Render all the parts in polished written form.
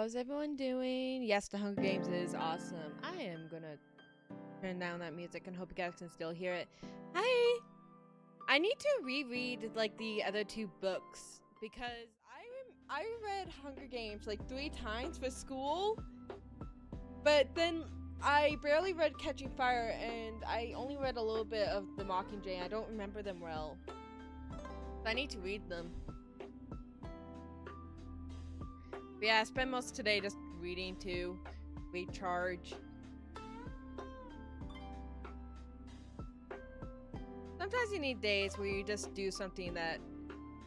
How's everyone doing? Yes, the Hunger Games is awesome. I am gonna turn down that music and hope you guys can still hear it. Hi! I need to reread like the other two books because I read Hunger Games like 3 times for school, but then I barely read Catching Fire and I only read a little bit of The Mockingjay. I don't remember them well. So I need to read them. But yeah, I spent most of today just reading to recharge. Sometimes you need days where you just do something that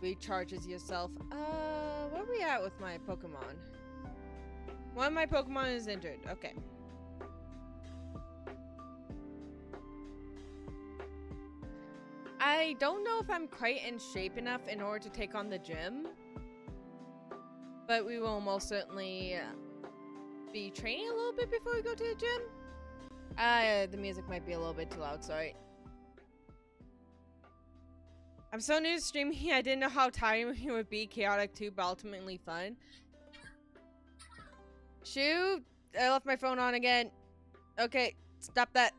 recharges yourself. Where are we at with my Pokemon? One of my Pokemon is injured. Okay. I don't know if I'm quite in shape enough in order to take on the gym. But we will most certainly be training a little bit before we go to the gym. The music might be a little bit too loud, sorry. I'm so new to streaming, I didn't know how tiring it would be. Chaotic too, but ultimately fun. Shoot! I left my phone on again. Okay, stop that.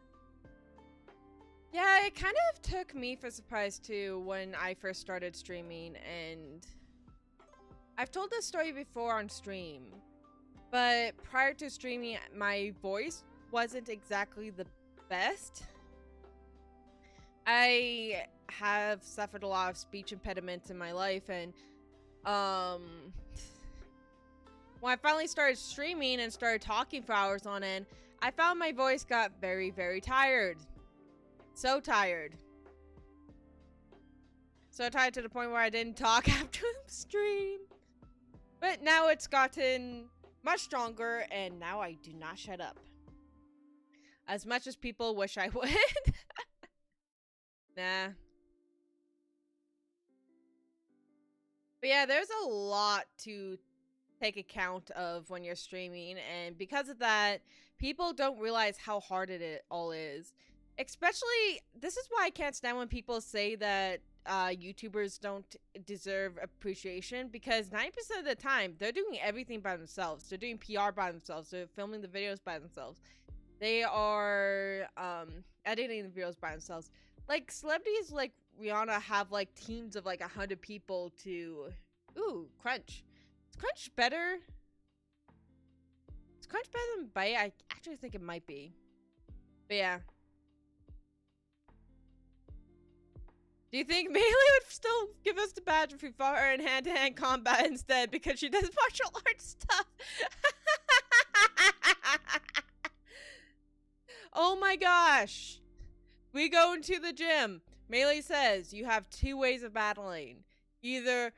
Yeah, it kind of took me for surprise too when I first started streaming, and I've told this story before on stream, but prior to streaming, my voice wasn't exactly the best. I have suffered a lot of speech impediments in my life, and when I finally started streaming and started talking for hours on end, I found my voice got very, very tired. So tired. So tired to the point where I didn't talk after the stream. But now it's gotten much stronger, and now I do not shut up. As much as people wish I would. Nah. But yeah, there's a lot to take account of when you're streaming, and because of that, people don't realize how hard it all is. Especially, this is why I can't stand when people say that YouTubers don't deserve appreciation, because 90% of the time they're doing everything by themselves. They're doing PR by themselves. They're filming the videos by themselves. They are editing the videos by themselves. Like celebrities like Rihanna have like teams of like 100 people to. Ooh, Crunch. Is Crunch better? Is Crunch better than Bite? I actually think it might be. But yeah. Do you think Melee would still give us the badge if we fought her in hand-to-hand combat instead because she does martial arts stuff? Oh my gosh. We go into the gym. Melee says you have 2 ways of battling. Either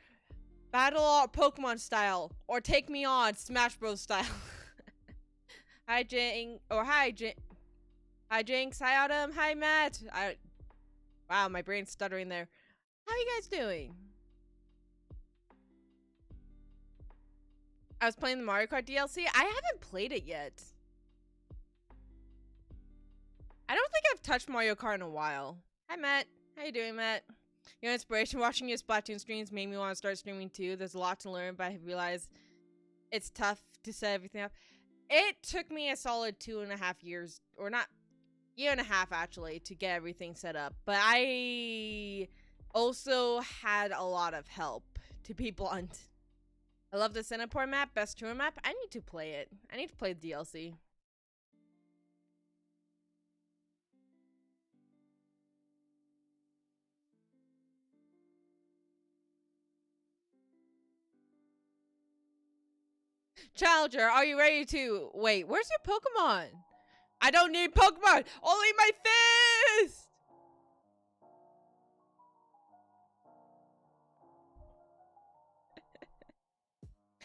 battle all Pokemon style or take me on Smash Bros style. Hi Jinx. Or hi Jinx. Hi Jinx. Hi Autumn. Hi Matt. Wow, my brain's stuttering there. How are you guys doing? I was playing the Mario Kart DLC. I haven't played it yet. I don't think I've touched Mario Kart in a while. Hi, Matt. How you doing, Matt? Your inspiration watching your Splatoon streams made me want to start streaming too. There's a lot to learn, but I realized it's tough to set everything up. It took me a solid 2.5 years, or not, year and a half actually, to get everything set up. But I also had a lot of help, to be blunt. I love the Singapore map, best tour map. I need to play it. I need to play the DLC. Challenger, are you ready to... Wait, where's your Pokemon? I don't need Pokemon! Only my fist!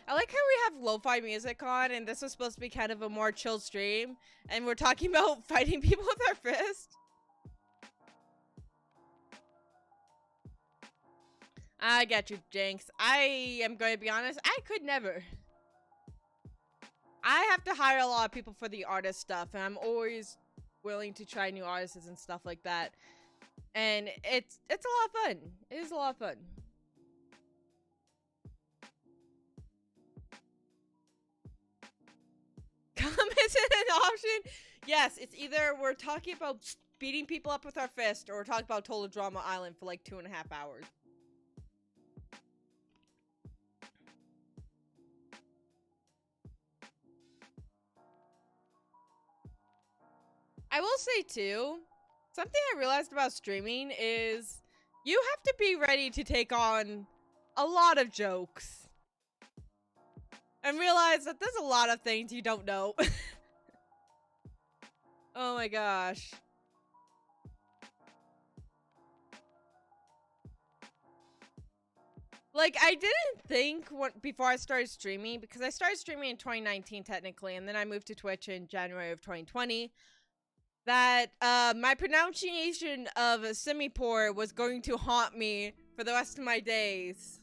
I like how we have lo-fi music on, and this was supposed to be kind of a more chill stream, and we're talking about fighting people with our fist. I get you, Jinx. I am going to be honest, I could never. I have to hire a lot of people for the artist stuff, and I'm always willing to try new artists and stuff like that. And it's a lot of fun. It is a lot of fun. isn't an option. Yes, it's either we're talking about beating people up with our fist, or we're talking about Total Drama Island for like 2.5 hours. I will say too, something I realized about streaming is you have to be ready to take on a lot of jokes. And realize that there's a lot of things you don't know. Oh my gosh. Like, I didn't think before I started streaming, because I started streaming in 2019 technically, and then I moved to Twitch in January of 2020, that my pronunciation of Simipore was going to haunt me for the rest of my days.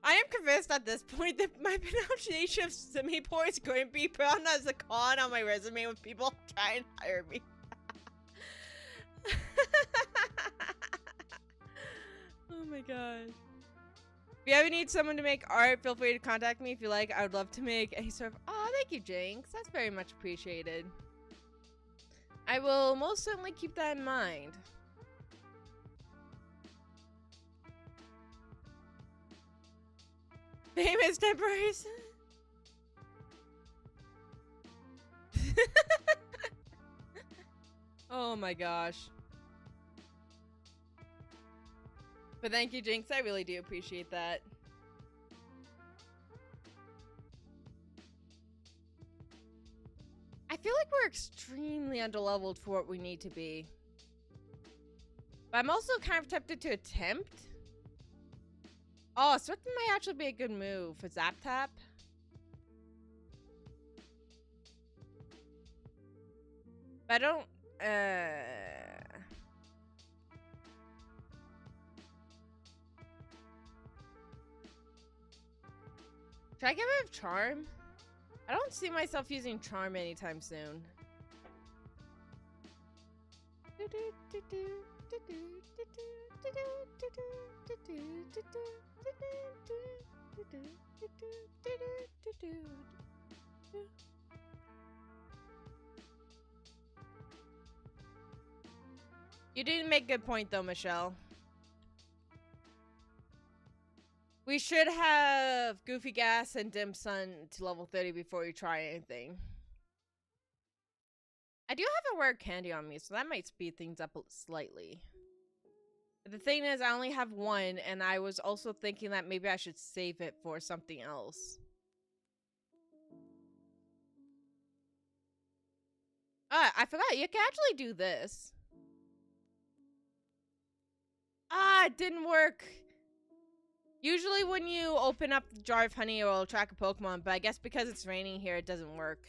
I am convinced at this point that my pronunciation of Simipore is going to be put on as a con on my resume when people try and hire me. Oh my god. If you ever need someone to make art, feel free to contact me if you like. I would love to make any sort of... Oh, thank you, Jinx. That's very much appreciated. I will most certainly keep that in mind. Famous temporaries. Oh my gosh. But thank you, Jinx. I really do appreciate that. I feel like we're extremely underleveled for what we need to be. But I'm also kind of tempted to attempt. Oh, Swift might actually be a good move for Zap Tap. But I don't... Should I get rid of Charm? I don't see myself using Charm anytime soon. You didn't make a good point though, Michelle. We should have Goofy Gas and Dim Sun to level 30 before we try anything. I do have a rare candy on me, so that might speed things up slightly. But the thing is, I only have one, and I was also thinking that maybe I should save it for something else. Ah, I forgot, you can actually do this. Ah, it didn't work. Usually when you open up the jar of honey, it will attract a Pokemon, but I guess because it's raining here, it doesn't work.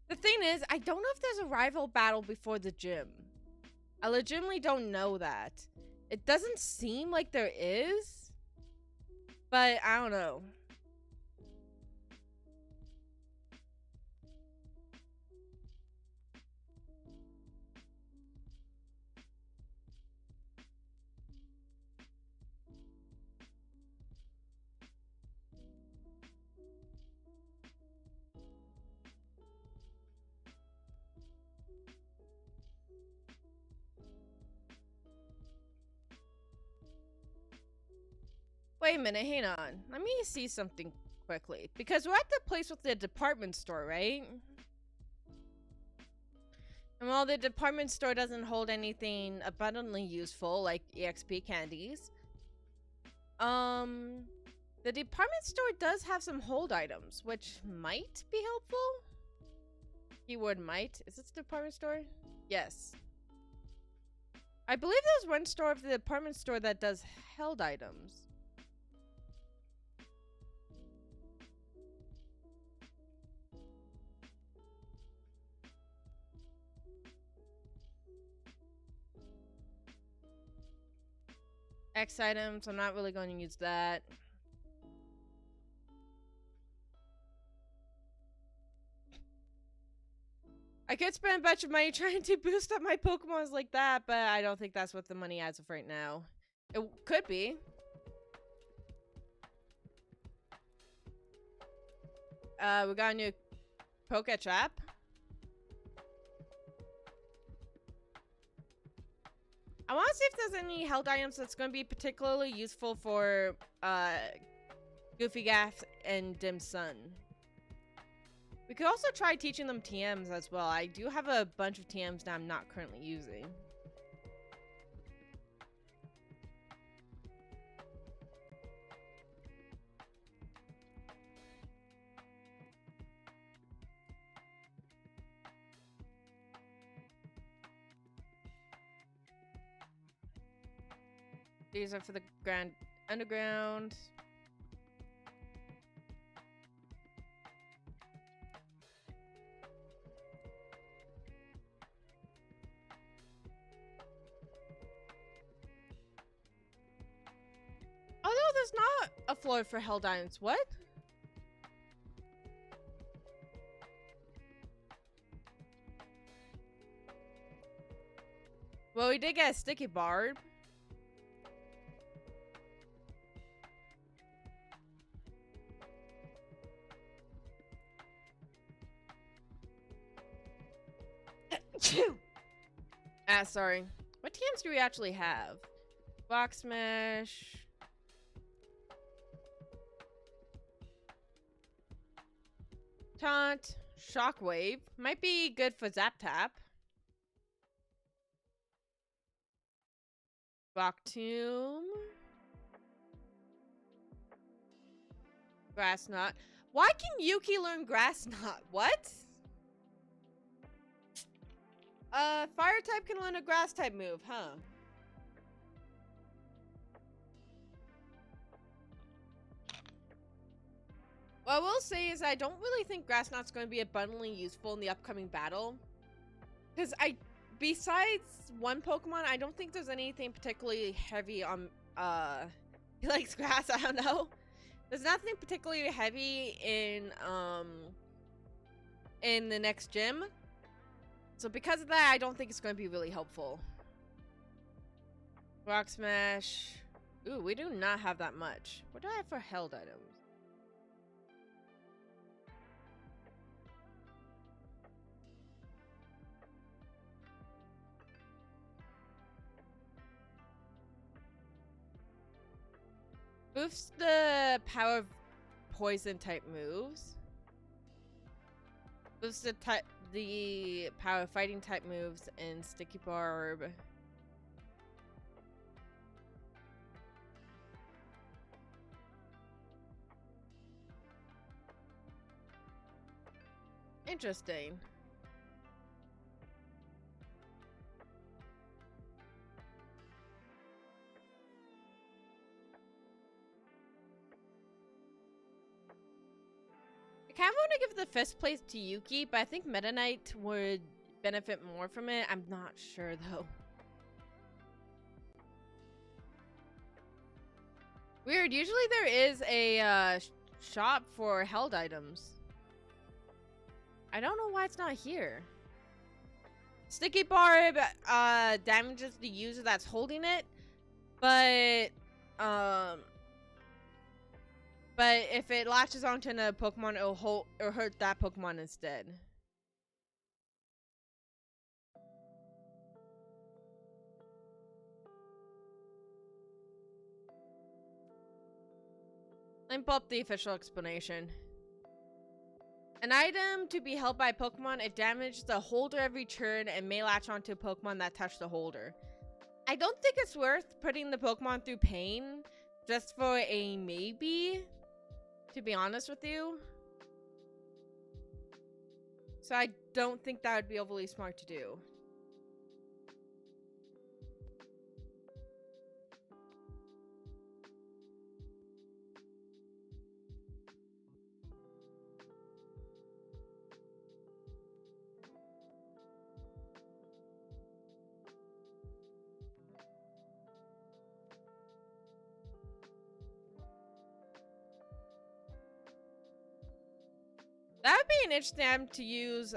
The thing is, I don't know if there's a rival battle before the gym. I legitimately don't know that. It doesn't seem like there is, but I don't know. Wait a minute, hang on. Let me see something quickly. Because we're at the place with the department store, right? And while the department store doesn't hold anything abundantly useful, like EXP candies, the department store does have some hold items, which might be helpful. Keyword might. Is this the department store? Yes. I believe there's one store of the department store that does held items. X items, I'm not really going to use that. I could spend a bunch of money trying to boost up my Pokemons like that, but I don't think that's what the money as of right now. It could be. We got a new Poké Trap. I want to see if there's any held items that's going to be particularly useful for Goofy Gaff and Dim Sun. We could also try teaching them TMs as well. I do have a bunch of TMs that I'm not currently using. These are for the Grand Underground. Oh no, there's not a floor for held items. What? Well, we did get a sticky barb. Sorry. What TMs do we actually have? Rock Smash. Taunt. Shockwave. Might be good for Zap Tap. Rock Tomb. Grass Knot. Why can Yuki learn Grass Knot? What? Fire type can learn a grass type move, huh? What I will say is I don't really think Grass Knot's going to be abundantly useful in the upcoming battle. Because besides one Pokemon, I don't think there's anything particularly heavy on, he likes grass, I don't know. There's nothing particularly heavy in the next gym. So because of that, I don't think it's going to be really helpful. Rock Smash. Ooh, we do not have that much. What do I have for held items? Boosts the power of poison type moves. Boosts the power of fighting type moves and Sticky Barb. Interesting. I kind of want to give the fifth place to Yuki, but I think Meta Knight would benefit more from it. I'm not sure though. Weird. Usually there is a shop for held items. I don't know why it's not here. Sticky Barb damages the user that's holding it, but if it latches onto another Pokemon, it'll hurt that Pokemon instead. Let me pull up the official explanation. An item to be held by a Pokemon, it damages the holder every turn and may latch onto a Pokemon that touched the holder. I don't think it's worth putting the Pokemon through pain just for a maybe, to be honest with you. So I don't think that would be overly smart to do. That would be an interesting item to use,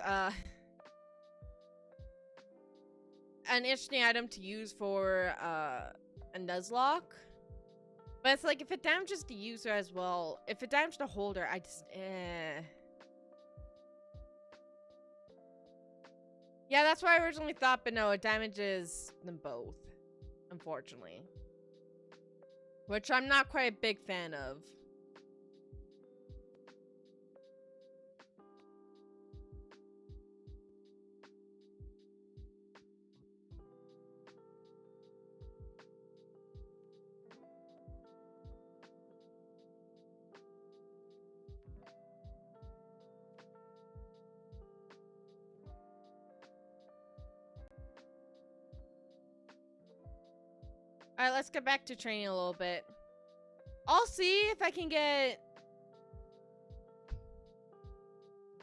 an interesting item to use for a Nuzlocke. But it's like, if it damages the user as well, if it damages the holder, I just, Yeah, that's what I originally thought, but no, it damages them both, unfortunately. Which I'm not quite a big fan of. Alright, let's get back to training a little bit. I'll see if I can get...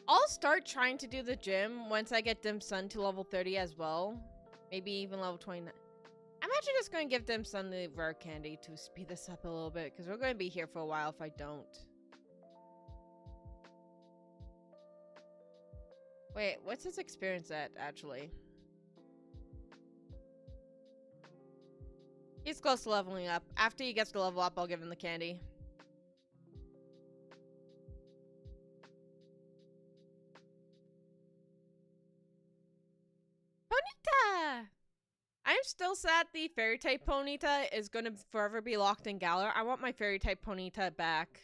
I'll start trying to do the gym once I get Dim Sum to level 30 as well. Maybe even level 29. I'm actually just going to give Dim Sum the rare candy to speed this up a little bit, because we're going to be here for a while if I don't. Wait, what's his experience at, actually? He's close to leveling up. After he gets to level up, I'll give him the candy. Ponyta! I'm still sad the fairy type Ponyta is gonna forever be locked in Galar. I want my fairy type Ponyta back.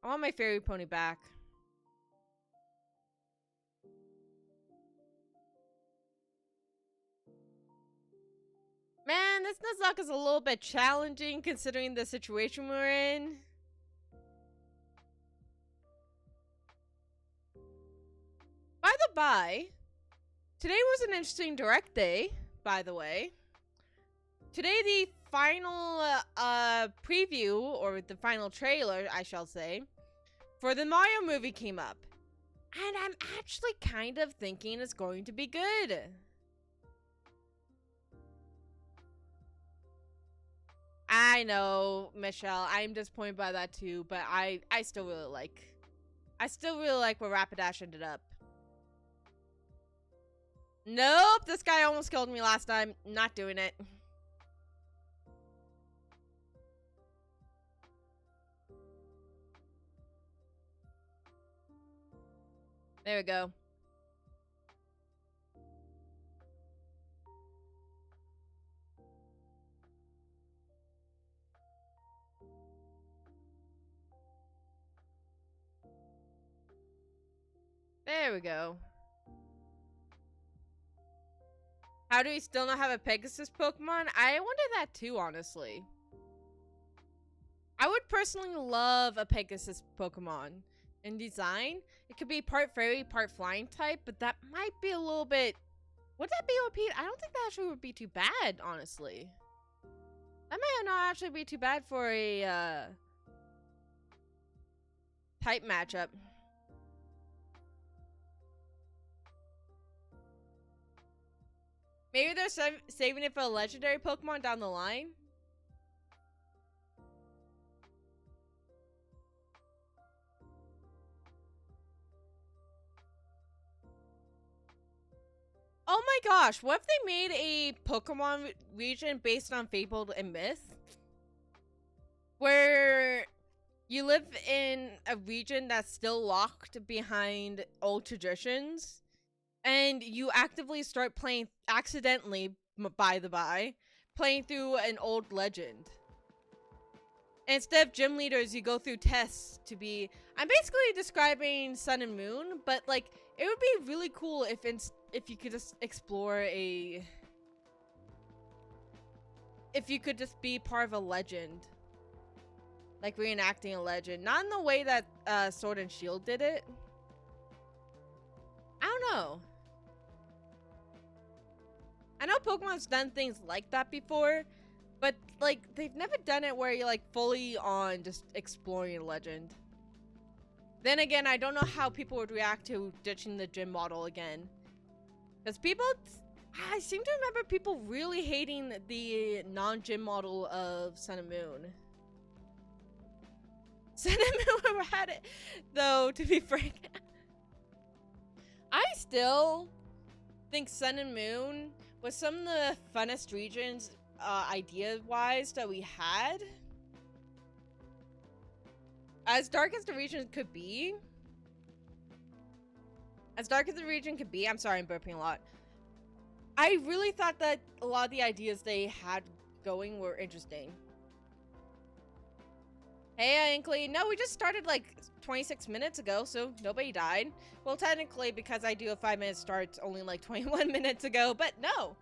I want my fairy pony back. Man, this Nuzlocke is a little bit challenging considering the situation we're in. By the by, today was an interesting direct day, by the way. Today the final preview, or the final trailer, I shall say, for the Mario movie came up. And I'm actually kind of thinking it's going to be good. I know, Michelle, I'm disappointed by that too, but I still really like where Rapidash ended up. Nope, this guy almost killed me last time. Not doing it. There we go. There we go. How do we still not have a Pegasus Pokemon? I wonder that too, honestly. I would personally love a Pegasus Pokemon. In design, it could be part fairy, part flying type, but that might be a little bit... Would that be OP? I don't think that actually would be too bad, honestly. That might not actually be too bad for a type matchup. Maybe they're saving it for a legendary Pokemon down the line? Oh my gosh, what if they made a Pokemon region based on Fable and Myth? Where you live in a region that's still locked behind old traditions, and you actively start playing, accidentally, by the by, playing through an old legend. And instead of gym leaders, you go through tests to be... I'm basically describing Sun and Moon, but like, it would be really cool if you could just explore a... If you could just be part of a legend. Like reenacting a legend. Not in the way that Sword and Shield did it. I don't know. I know Pokemon's done things like that before, but like they've never done it where you're like fully on just exploring a legend. Then again, I don't know how people would react to ditching the gym model again. Because people, I seem to remember people really hating the non-gym model of Sun and Moon. Sun and Moon never had it, though, to be frank. I still think Sun and Moon with some of the funnest regions, idea-wise, that we had. As dark as the region could be. As dark as the region could be, I'm sorry, I'm burping a lot. I really thought that a lot of the ideas they had going were interesting. Hey, Inkley. No, we just started like 26 minutes ago, so nobody died. Well, technically, because I do a 5-minute start, it's only like 21 minutes ago, but no.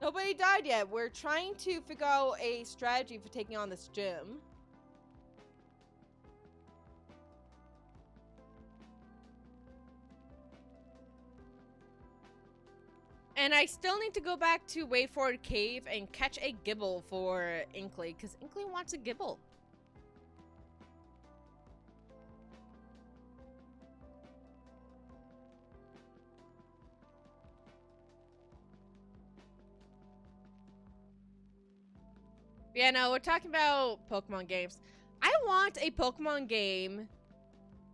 Nobody died yet. We're trying to figure out a strategy for taking on this gym. And I still need to go back to Wayford Cave and catch a gibble for Inkley, because Inkley wants a gibble. Yeah, no, we're talking about Pokemon games. I want a Pokemon game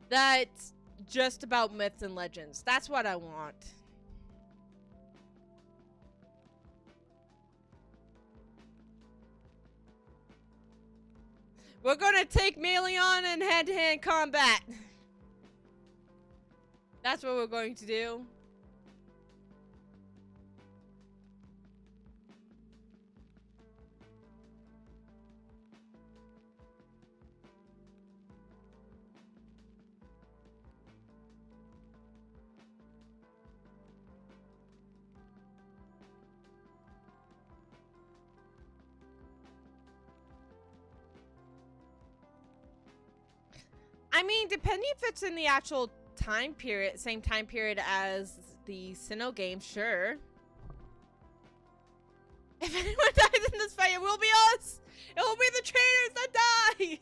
that's just about myths and legends. That's what I want. We're gonna take melee on in hand-to-hand combat. That's what we're going to do. I mean, depending if it's in the actual time period, same time period as the Sinnoh game, sure. If anyone dies in this fight, it will be us! It will be the traitors that die!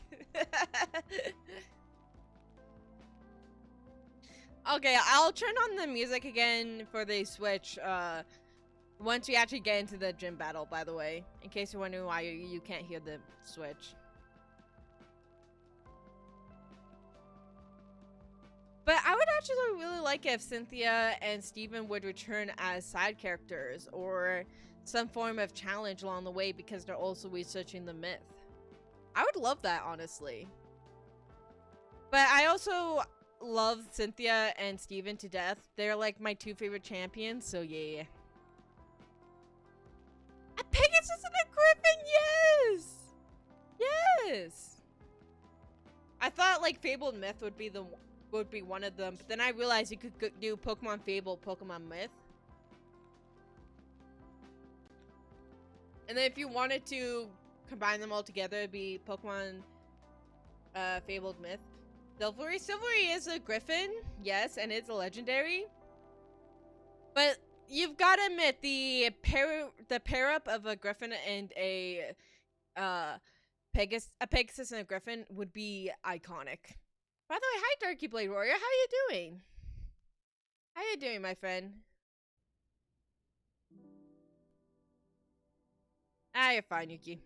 Okay, I'll turn on the music again for the Switch, once we actually get into the gym battle, by the way. In case you're wondering why you can't hear the Switch. But I would actually really like it if Cynthia and Steven would return as side characters or some form of challenge along the way because they're also researching the myth. I would love that, honestly. But I also love Cynthia and Steven to death. They're like my two favorite champions, so yeah. A Pegasus and a Griffin, yes! Yes! I thought like Fabled Myth would be one of them, but then I realized you could do Pokemon Fable, Pokemon Myth. And then if you wanted to combine them all together, it'd be Pokemon Fabled Myth. Silvery. Silvery is a Griffin, yes, and it's a legendary. But you've got to admit, the pair up of a Griffin and a Pegasus and a Griffin would be iconic. By the way, hi Darky Blade Warrior, how you doing? How you doing, my friend? Ah, you're fine, Yuki.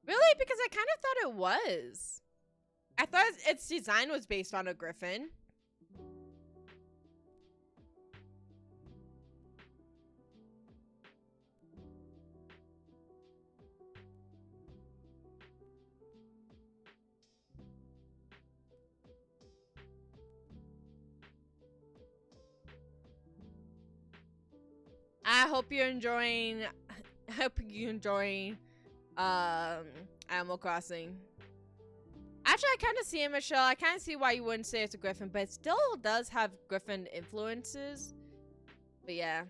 Really? Because I kind of thought it was. I thought its design was based on a Griffin. I hope you're enjoying. I hope you're enjoying Animal Crossing. Actually, I kind of see it, Michelle. I kind of see why you wouldn't say it's a Griffin, but it still does have Griffin influences. But yeah.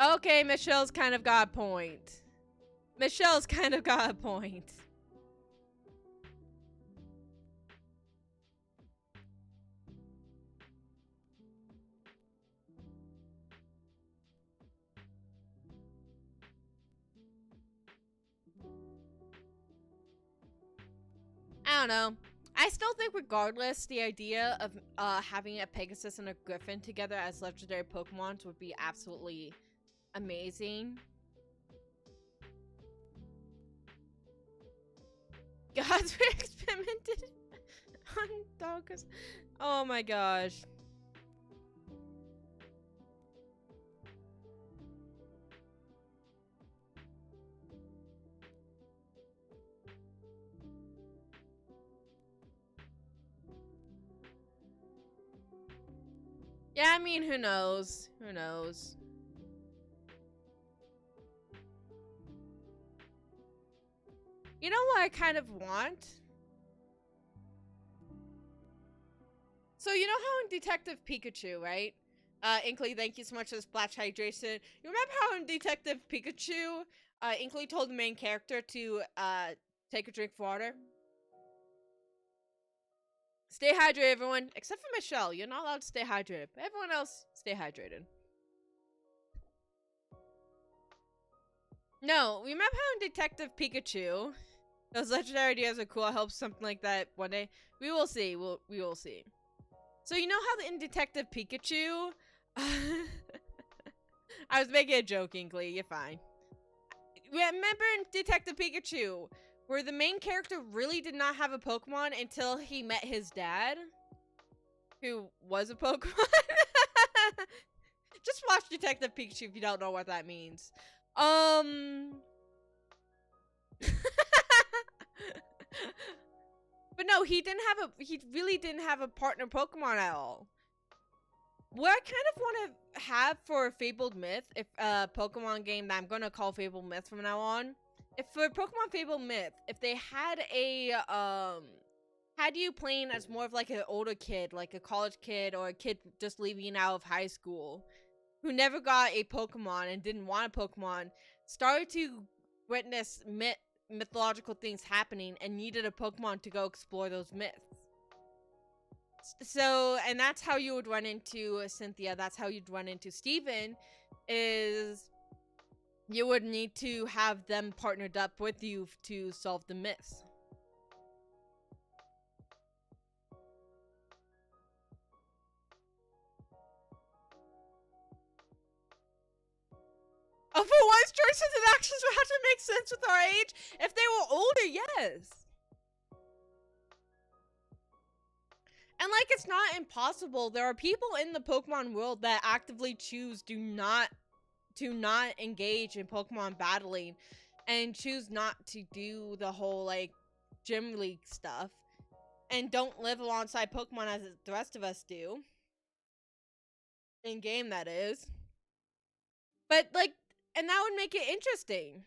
Okay, Michelle's kind of got a point. Michelle's kind of got a point. I don't know. I still think regardless, the idea of having a Pegasus and a Griffin together as legendary Pokemons would be absolutely amazing. Gods were experimented dog. Oh my gosh. Yeah, I mean, who knows? Who knows? You know what I kind of want? So you know how in Detective Pikachu, right? Inkley, thank you so much for the splash hydration. You remember how in Detective Pikachu, Inkley told the main character to take a drink of water? Stay hydrated, everyone. Except for Michelle. You're not allowed to stay hydrated. But everyone else, stay hydrated. No, remember how in Detective Pikachu, those legendary ideas are cool. I hope something like that one day. We will see. We will see. So you know how in Detective Pikachu, I was making a joke, Inkley. You're fine. Remember in Detective Pikachu, where the main character really did not have a Pokemon until he met his dad, who was a Pokemon? Just watch Detective Pikachu if you don't know what that means. But no, he really didn't have a partner Pokemon at all. What I kind of want to have for Fabled Myth, if a Pokemon game that I'm gonna call Fabled Myth from now on, if for Pokemon Fabled Myth, if they had a had you playing as more of like an older kid, like a college kid or a kid just leaving out of high school, who never got a Pokemon and didn't want a Pokemon, started to witness mythological things happening and needed a Pokemon to go explore those myths. So, and that's how you would run into Cynthia. That's how you'd run into Steven, is you would need to have them partnered up with you to solve the myths. Oh, but one's choices and actions would have to make sense with our age. If they were older, yes. And like, it's not impossible. There are people in the Pokemon world that actively choose to not engage in Pokemon battling and choose not to do the whole like gym league stuff and don't live alongside Pokemon as the rest of us do. In game, that is. But like, and that would make it interesting.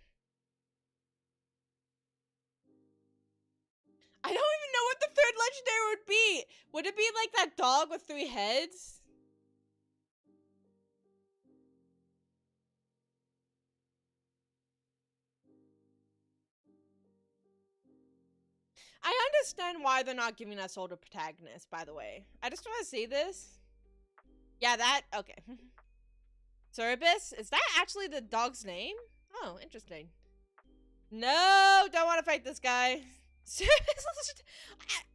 I don't even know what the third legendary would be. Would it be like that dog with 3 heads? I understand why they're not giving us older protagonists, by the way. I just want to say this. Yeah, that, okay. Cerebus? Is that actually the dog's name? Oh, interesting. No, don't want to fight this guy.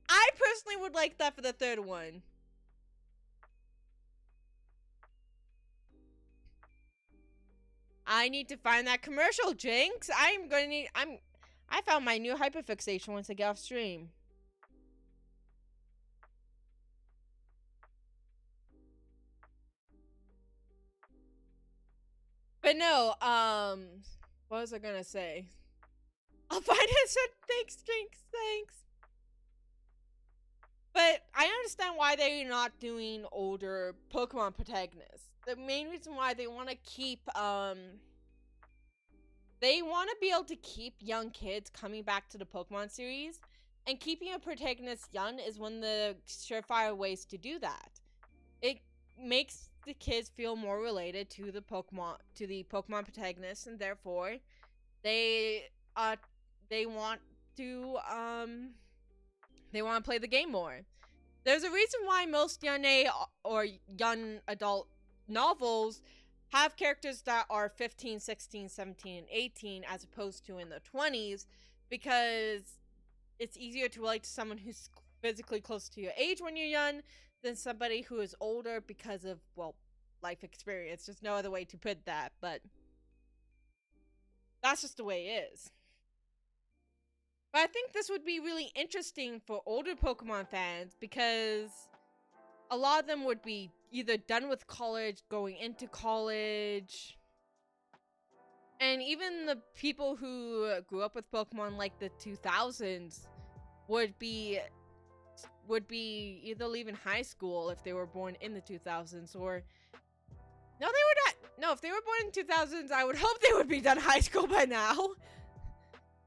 I personally would like that for the third one. I need to find that commercial, Jinx. I found my new hyperfixation once I get off stream. But no, what was I gonna say? I'll find it. Said thanks, Jinx. Thanks. But I understand why they're not doing older Pokemon protagonists. The main reason why they want to keep they want to be able to keep young kids coming back to the Pokemon series, and keeping a protagonist young is one of the surefire ways to do that. It makes the kids feel more related to the Pokemon protagonist, and therefore they want to play the game more. There's a reason why most young or young adult novels have characters that are 15, 16, 17, and 18 as opposed to in the 20s, because it's easier to relate to someone who's physically close to your age when you're young than somebody who is older because of, well, life experience. There's no other way to put that, but that's just the way it is. But I think this would be really interesting for older Pokemon fans because a lot of them would be either done with college, going into college, and even the people who grew up with Pokemon like the 2000s would be either leaving high school if they were born in the 2000s, or no, they were not. No, if they were born in 2000s, I would hope they would be done high school by now.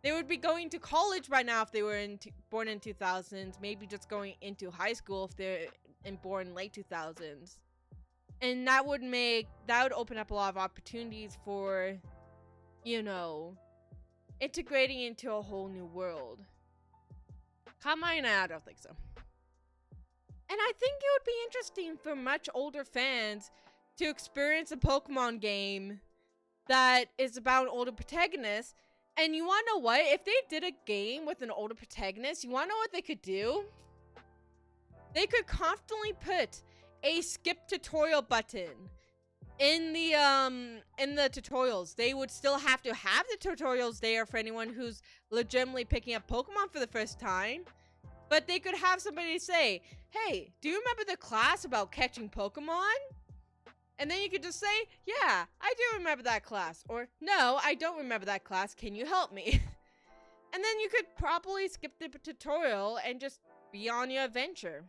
They would be going to college by now if they were born in 2000s, maybe just going into high school if they're born in late 2000s. And that would open up a lot of opportunities for, you know, integrating into a whole new world. Carmine, I don't think so. And I think it would be interesting for much older fans to experience a Pokemon game that is about an older protagonist. And you want to know what? If they did a game with an older protagonist, you want to know what they could do? They could constantly put a skip tutorial button in the tutorials. They would still have to have the tutorials there for anyone who's legitimately picking up Pokemon for the first time. But they could have somebody say, hey, do you remember the class about catching Pokemon? And then you could just say, yeah, I do remember that class. Or, no, I don't remember that class. Can you help me? And then you could probably skip the tutorial and just be on your adventure.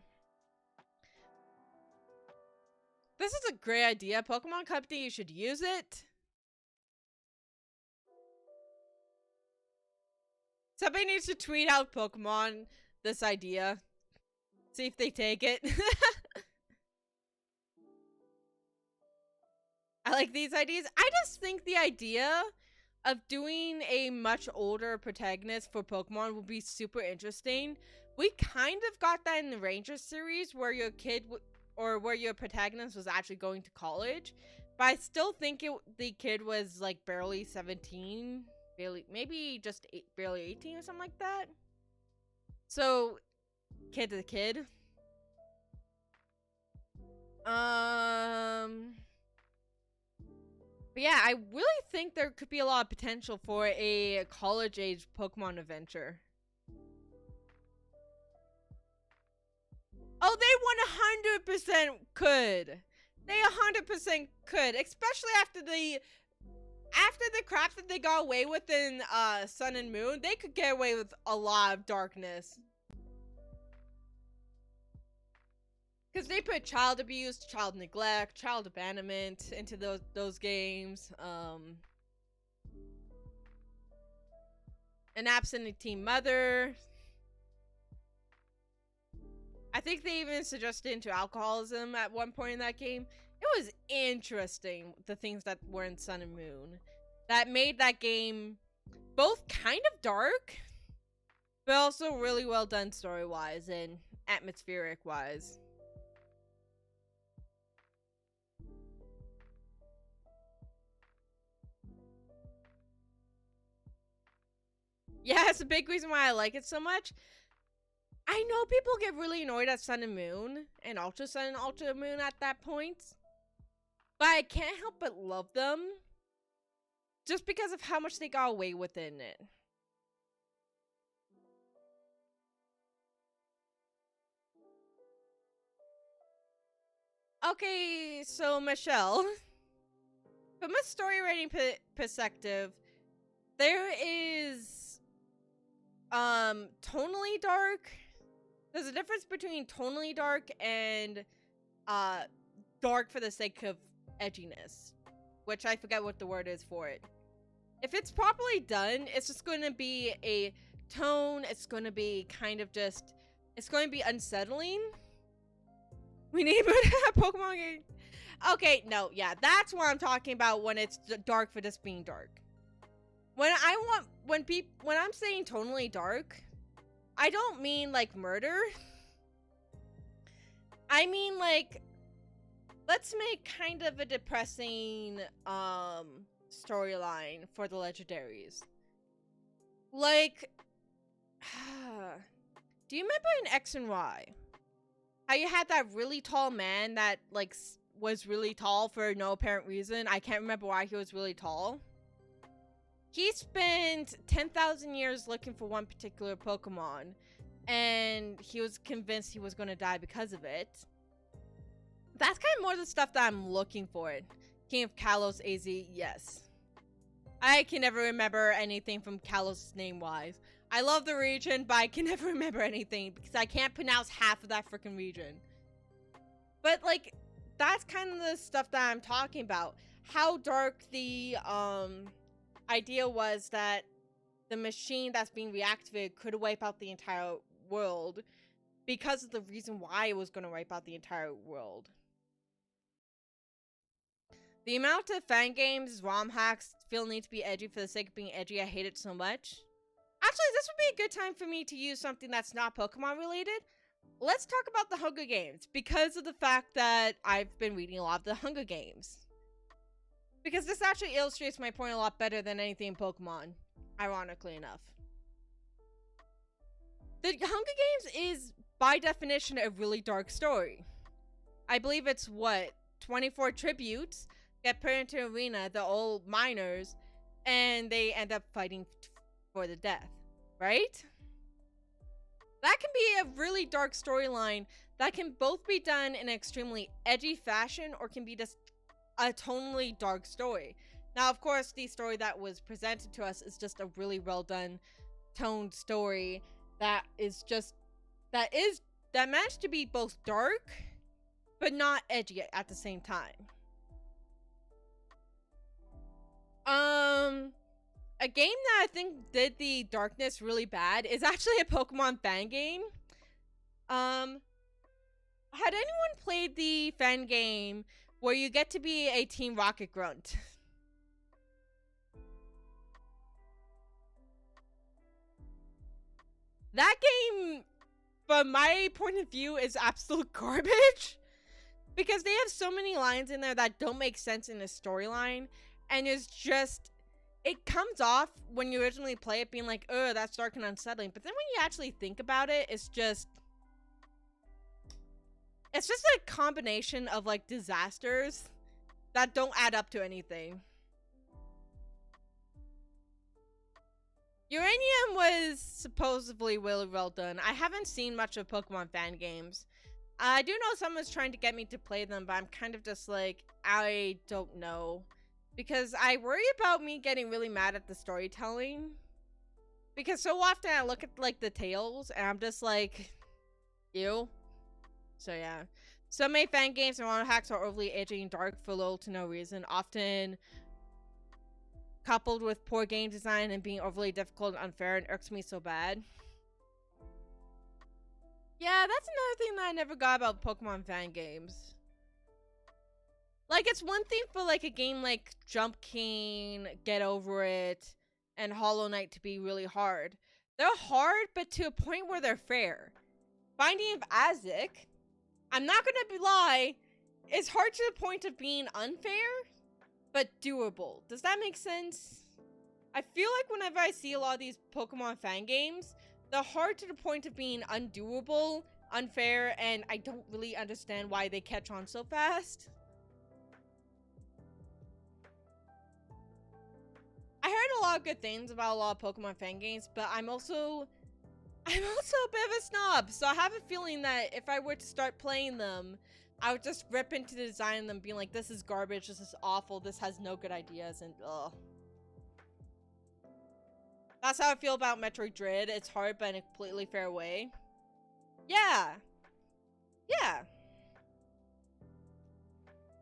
This is a great idea. Pokemon Company, you should use it. Somebody needs to tweet out Pokemon this idea. See if they take it. I like these ideas. I just think the idea of doing a much older protagonist for Pokemon would be super interesting. We kind of got that in the Ranger series where your kid or where your protagonist was actually going to college. But I still think the kid was like barely 17, maybe just barely 18 or something like that. So, kid to the kid. But yeah, I really think there could be a lot of potential for a college-age Pokemon adventure. Oh, they 100% could. They 100% could, especially after the crap that they got away with in Sun and Moon. They could get away with a lot of darkness. Because they put child abuse, child neglect, child abandonment into those games. An absentee mother. I think they even suggested into alcoholism at one point in that game. It was interesting, the things that were in Sun and Moon. That made that game both kind of dark, but also really well done story-wise and atmospheric-wise. Yeah, it's a big reason why I like it so much. I know people get really annoyed at Sun and Moon and Ultra Sun and Ultra Moon at that point, but I can't help but love them just because of how much they got away with in it. Okay, so Michelle, from a story writing perspective, there is tonally dark. There's a difference between tonally dark and dark for the sake of edginess, which I forget what the word is for it. If it's properly done, it's just going to be a tone. It's going to be kind of just, it's going to be unsettling. We need a Pokemon game. Okay, no, yeah, that's what I'm talking about when it's dark for just being dark. When I'm saying tonally dark, I don't mean like murder. I mean like, let's make kind of a depressing storyline for the legendaries. Like, do you remember in X and Y how you had that really tall man that like was really tall for no apparent reason? I can't remember why he was really tall. He spent 10,000 years looking for one particular Pokemon, and he was convinced he was going to die because of it. That's kind of more the stuff that I'm looking for. King of Kalos, AZ, yes. I can never remember anything from Kalos name-wise. I love the region, but I can never remember anything because I can't pronounce half of that freaking region. But, like, that's kind of the stuff that I'm talking about. How dark the, idea was that the machine that's being reactivated could wipe out the entire world because of the reason why it was going to wipe out the entire world. The amount of fan games, ROM hacks, feel need to be edgy for the sake of being edgy, I hate it so much. Actually, this would be a good time for me to use something that's not Pokemon related. Let's talk about the Hunger Games, because of the fact that I've been reading a lot of the Hunger Games. Because this actually illustrates my point a lot better than anything in Pokemon, ironically enough. The Hunger Games is, by definition, a really dark story. I believe it's, 24 tributes get put into an arena, the old miners, and they end up fighting for the death, right? That can be a really dark storyline that can both be done in an extremely edgy fashion or can be just a tonally dark story. Now, of course, the story that was presented to us is just a really well done toned story that managed to be both dark but not edgy at the same time. A game that I think did the darkness really bad is actually a Pokemon fan game. Had anyone played the fan game where you get to be a Team Rocket Grunt? That game, from my point of view, is absolute garbage. Because they have so many lines in there that don't make sense in the storyline. And it's just, it comes off when you originally play it being like, oh, that's dark and unsettling. But then when you actually think about it, it's just a combination of, like, disasters that don't add up to anything. Uranium was supposedly really well done. I haven't seen much of Pokemon fan games. I do know someone's trying to get me to play them, but I'm kind of just like, I don't know. Because I worry about me getting really mad at the storytelling. Because so often I look at, like, the tales, and I'm just like, ew. So yeah. So many fan games and ROM hacks are overly edgy and dark for little to no reason, often coupled with poor game design and being overly difficult and unfair, and irks me so bad. Yeah, that's another thing that I never got about Pokemon fan games. Like, it's one thing for, like, a game like Jump King, Get Over It, and Hollow Knight to be really hard. They're hard, but to a point where they're fair. Binding of Isaac, I'm not gonna lie, is hard to the point of being unfair, but doable. Does that make sense? I feel like whenever I see a lot of these Pokemon fan games, they're hard to the point of being undoable, unfair, and I don't really understand why they catch on so fast. I heard a lot of good things about a lot of Pokemon fan games, but I'm also a bit of a snob, so I have a feeling that if I were to start playing them, I would just rip into the design of them, being like, this is garbage, this is awful, this has no good ideas, and ugh. That's how I feel about Metroid Dread. It's hard, but in a completely fair way. Yeah. Yeah.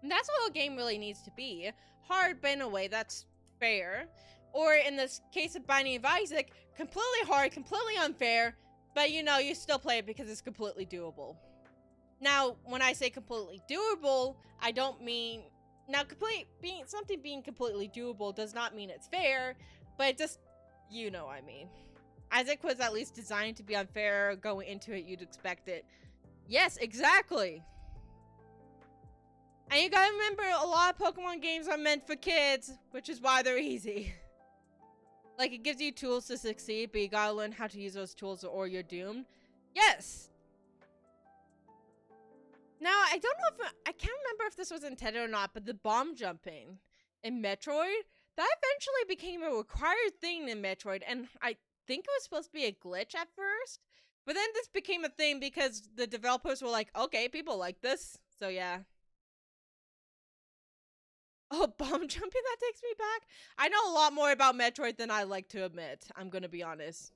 And that's what a game really needs to be. Hard, but in a way that's fair. Or in this case of Binding of Isaac, completely hard, completely unfair, but you know, you still play it because it's completely doable. Now, when I say completely doable, I don't mean... Now, something being completely doable does not mean it's fair, but it just... You know what I mean. Isaac was at least designed to be unfair. Going into it, you'd expect it. Yes, exactly. And you gotta remember, a lot of Pokemon games are meant for kids, which is why they're easy. Like, it gives you tools to succeed, but you gotta learn how to use those tools or you're doomed. Yes! Now, I can't remember if this was intended or not, but the bomb jumping in Metroid, that eventually became a required thing in Metroid, and I think it was supposed to be a glitch at first. But then this became a thing because the developers were like, okay, people like this. So yeah. Oh, bomb jumping, that takes me back. I know a lot more about Metroid than I like to admit. I'm gonna be honest.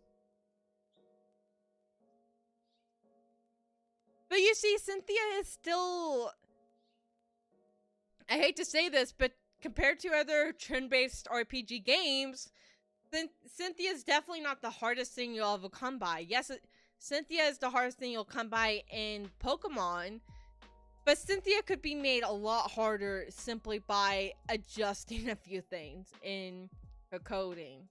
But you see, Cynthia is still... I hate to say this, but compared to other turn-based RPG games, Cynthia is definitely not the hardest thing you'll ever come by. Yes, Cynthia is the hardest thing you'll come by in Pokemon, but Cynthia could be made a lot harder simply by adjusting a few things in her coding.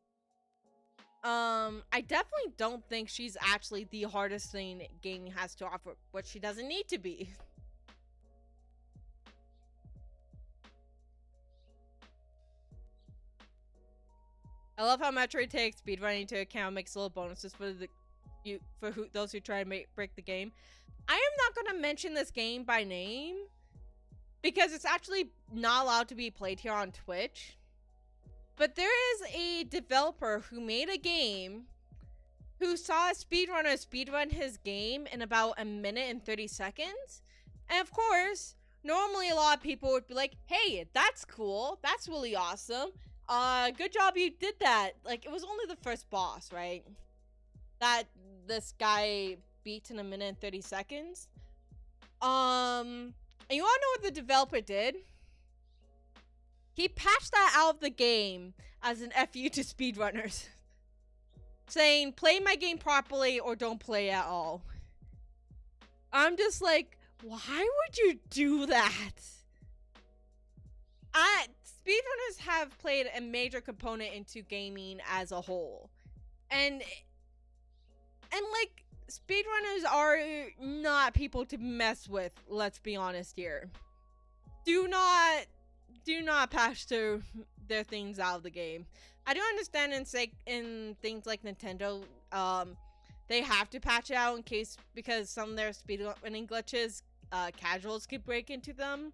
I definitely don't think she's actually the hardest thing gaming has to offer, but she doesn't need to be. I love how Metroid takes speedrunning into account, makes little bonuses for those who try to break the game. I am not going to mention this game by name because it's actually not allowed to be played here on Twitch. But there is a developer who made a game who saw a speedrunner speedrun his game in about a minute and 30 seconds. And of course, normally a lot of people would be like, hey, that's cool. That's really awesome. Good job you did that. Like, it was only the first boss, right? That this guy beat in a minute and 30 seconds. And you wanna know what the developer did? He patched that out of the game as an FU to speedrunners. Saying, play my game properly or don't play at all. I'm just like, why would you do that? Speedrunners have played a major component into gaming as a whole. And like, speedrunners are not people to mess with, let's be honest here. Do not patch their things out of the game. I do understand in things like Nintendo, they have to patch it out because some of their speedrunning glitches, casuals could break into them.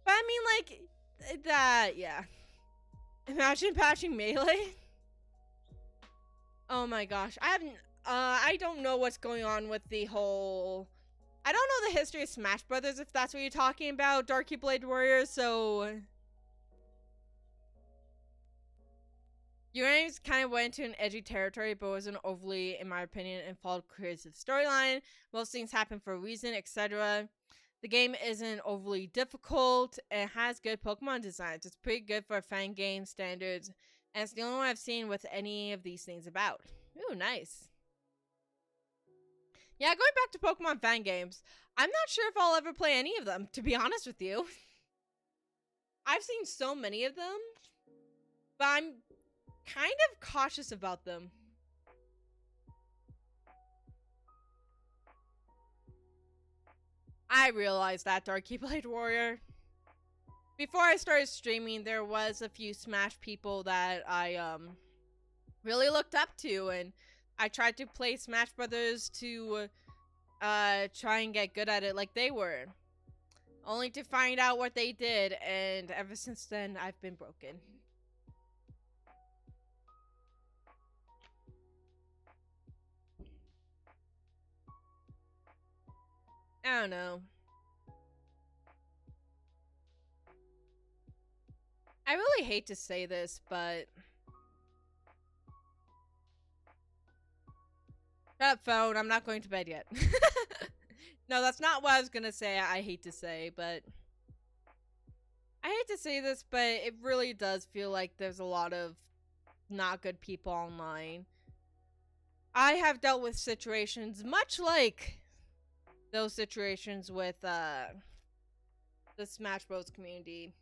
But I mean, like, that, yeah. Imagine patching Melee. Oh my gosh, I don't know what's going on with the whole... I don't know the history of Smash Brothers, if that's what you're talking about, Darky Blade Warriors, so... Uranus kind of went into an edgy territory, but wasn't overly, in my opinion, and followed creative storyline. Most things happen for a reason, etc. The game isn't overly difficult. It has good Pokemon designs. It's pretty good for fan game standards, and it's the only one I've seen with any of these things about. Ooh, nice. Yeah, going back to Pokemon fan games, I'm not sure if I'll ever play any of them, to be honest with you. I've seen so many of them, but I'm kind of cautious about them. I realized that, Darky Blade Warrior. Before I started streaming, there was a few Smash people that I really looked up to, and I tried to play Smash Brothers to try and get good at it like they were. Only to find out what they did, and ever since then, I've been broken. I don't know. I really hate to say this, but... Shut up, phone. I'm not going to bed yet. No, that's not what I was gonna say. I hate to say, but... I hate to say this, but it really does feel like there's a lot of not good people online. I have dealt with situations much like those situations with the Smash Bros community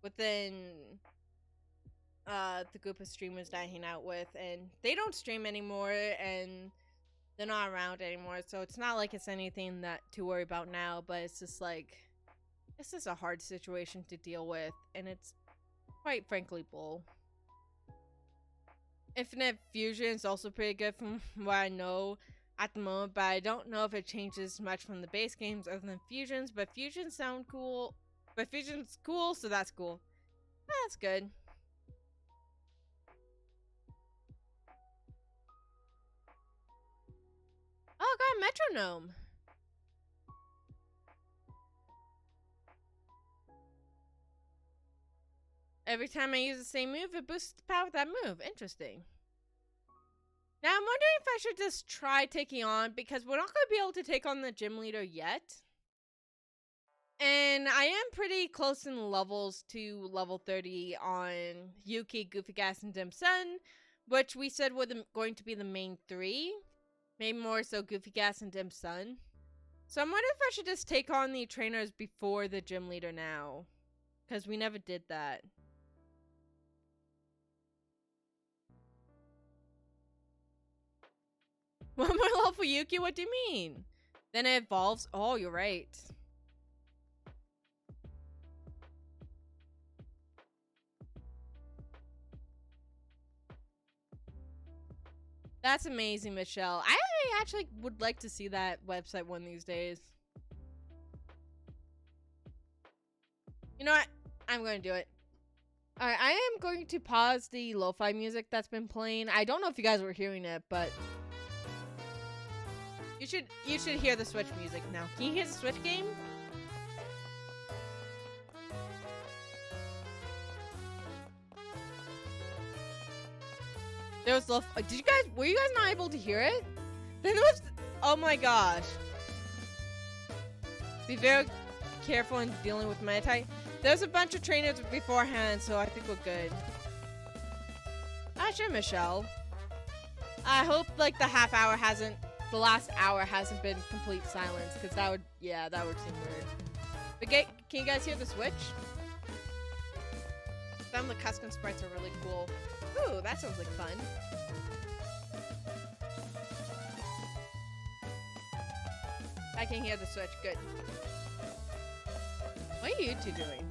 within the group of streamers that I hang out with, and they don't stream anymore, and they're not around anymore, so it's not like it's anything that to worry about now, but it's just like, this is a hard situation to deal with, and it's quite frankly bull. Infinite Fusion is also pretty good from what I know at the moment, but I don't know if it changes much from the base games other than Fusions, but Fusions sound cool. But Fusion's cool, so that's cool. That's good. metronome. Every time I use the same move, it boosts the power of that move. Interesting. Now, I'm wondering if I should just try taking on, because we're not going to be able to take on the gym leader yet. And I am pretty close in levels to level 30 on Yuki, Goofy Gas, and Dim Sun, which we said were going to be the main 3. Maybe more so Goofy Gas and Dim Sun. So I'm wondering if I should just take on the trainers before the gym leader now, because we never did that. One more level for Yuki? What do you mean? Then it evolves. Oh, you're right. That's amazing, Michelle. I actually would like to see that website one of these days. You know what? I'm going to do it. Alright, I am going to pause the lo-fi music that's been playing. I don't know if you guys were hearing it, but you should hear the Switch music now. Can you hear the Switch game? There was were you guys not able to hear it? Then there was, oh my gosh. Be very careful in dealing with Meditite. There's a bunch of trainers beforehand, so I think we're good. Ah, sure, Michelle. I hope like the last hour hasn't been complete silence, because that would seem weird. But can you guys hear the Switch? Some of the custom sprites are really cool. Ooh, that sounds like fun. I can hear the Switch, good. What are you two doing?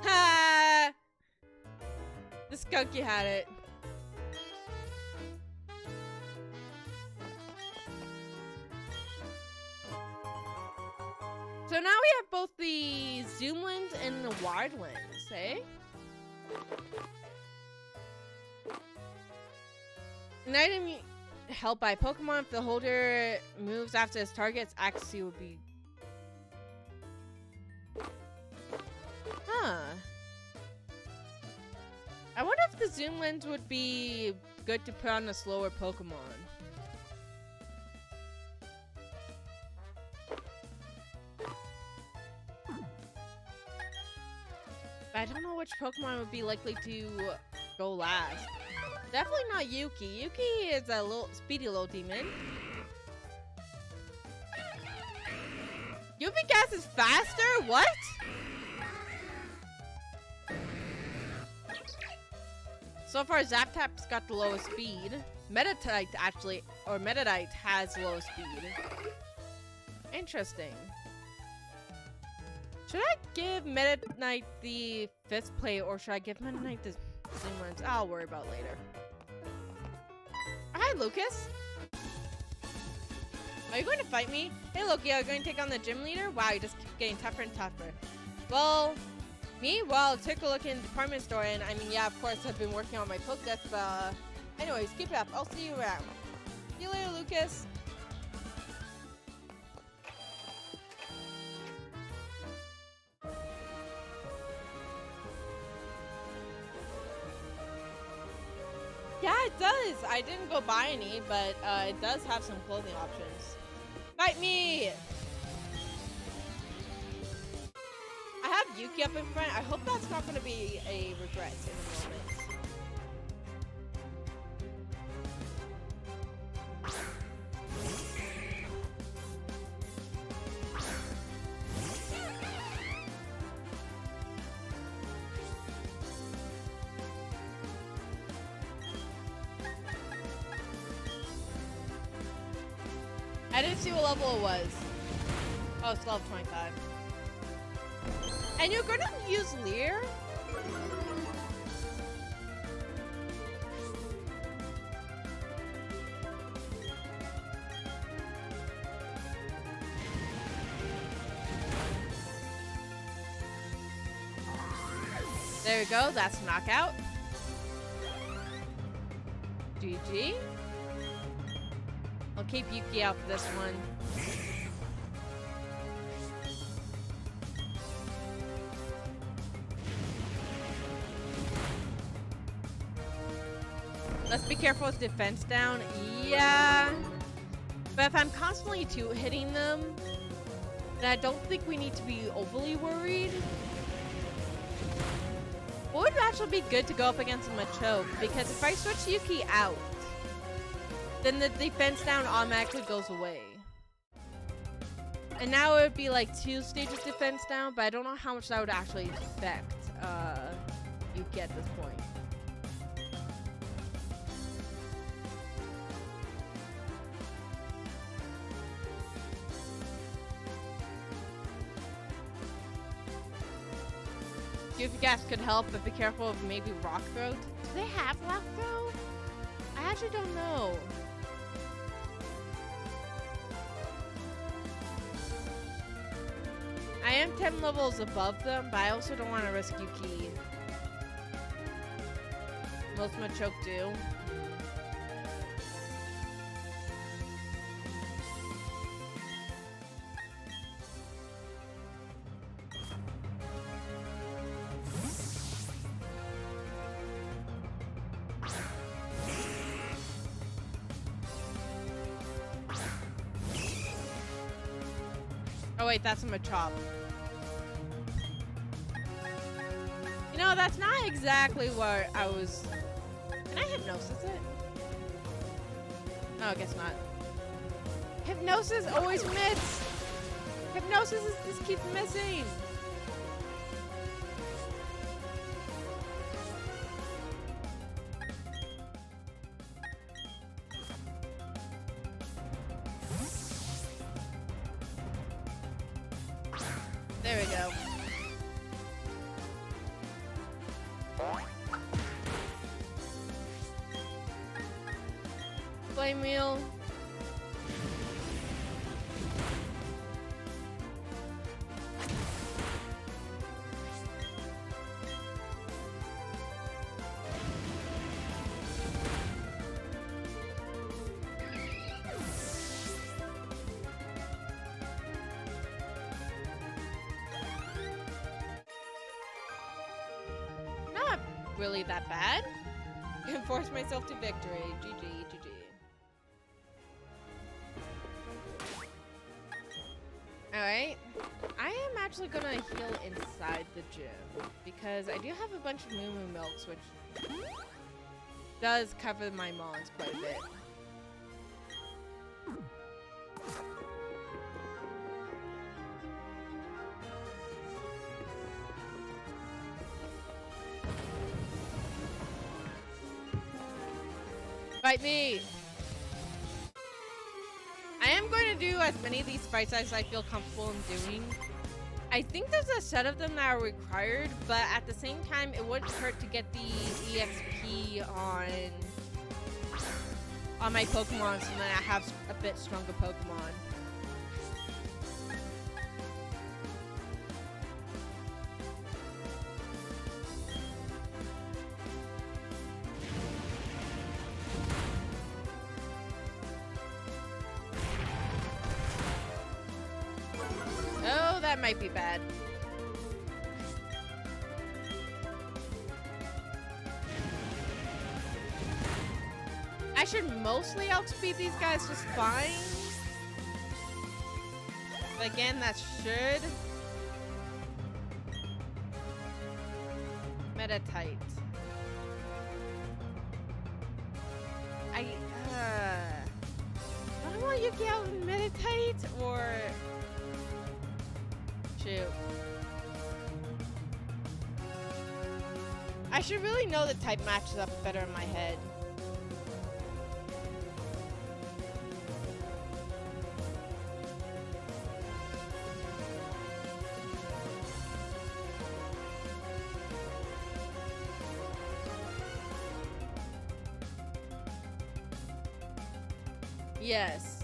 Ha! The skunky had it. So now we have both the Zoomlands and the Wildlands, eh? An item held by Pokemon, if the holder moves after his target's accuracy would be... Huh. I wonder if the Zoomlands would be good to put on a slower Pokemon. I don't know which Pokemon would be likely to go last. Definitely not Yuki. Yuki is a speedy little demon. Goofy Gas is faster? What? So far, Zaptap's got the lowest speed. Meditite has lowest speed. Interesting. Should I give Meta Knight the 5th play, or should I give Meta Knight the Zoomlands? I'll worry about later. Hi, Lucas. Are you going to fight me? Hey, Loki, are you going to take on the gym leader? Wow, you just keep getting tougher and tougher. Well, me? Well, took a look in the department store, and I mean, yeah, of course, I've been working on my Pokedex, but anyways, keep it up. I'll see you around. See you later, Lucas. Yeah, it does. I didn't go buy any, but it does have some clothing options. Fight me! I have Yuki up in front. I hope that's not going to be a regret in the moment. I didn't see what level it was. Oh, it's level 25. And you're gonna use Leer? There we go. That's a knockout. GG. I'll keep Yuki out for this one. Let's be careful with defense down. Yeah. But if I'm constantly hitting them, then I don't think we need to be overly worried. What would actually be good to go up against Machoke? Because if I switch Yuki out, then the defense down automatically goes away. And now it would be like 2 stages defense down, but I don't know how much that would actually affect Yuki at this point. If you guys could help, but be careful of maybe rock throw. Do they have rock throw? I actually don't know. I am 10 levels above them, but I also don't want to risk Yuki. Most Machoke do. Oh wait, that's a Machop. You know, that's not exactly what I was... Can I Hypnosis it? No, I guess not. Hypnosis always miss! Hypnosis just keeps missing! There we go. Flame wheel. Not really that bad. Can force myself to victory. GG, GG. Alright. I am actually gonna heal inside the gym because I do have a bunch of Moo Moo Milks, which does cover my mons quite a bit. Fight me! I am going to do as many of these fights as I feel comfortable in doing. I think there's a set of them that are required, but at the same time, it wouldn't hurt to get the EXP on my Pokemon so then I have a bit stronger Pokemon. Oh, that might be bad. I should mostly outspeed these guys just fine. But again, that should. Meditate. I don't want Yuki out and meditate or shoot. I should really know the type matches up better in my head. Yes.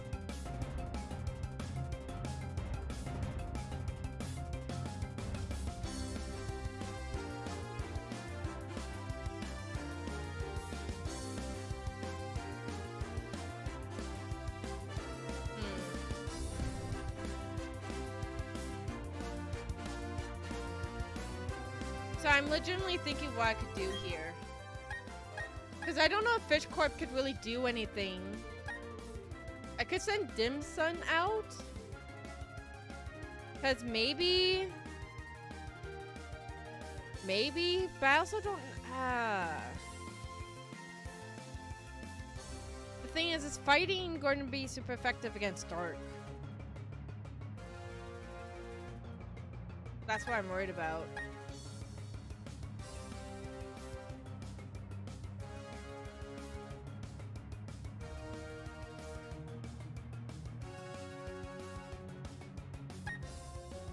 So I'm legitimately thinking what I could do here. Because I don't know if Fish Corp could really do anything. I could send Dim Sun out. Because maybe, but I also don't, The thing is fighting going to be super effective against Dark? That's what I'm worried about.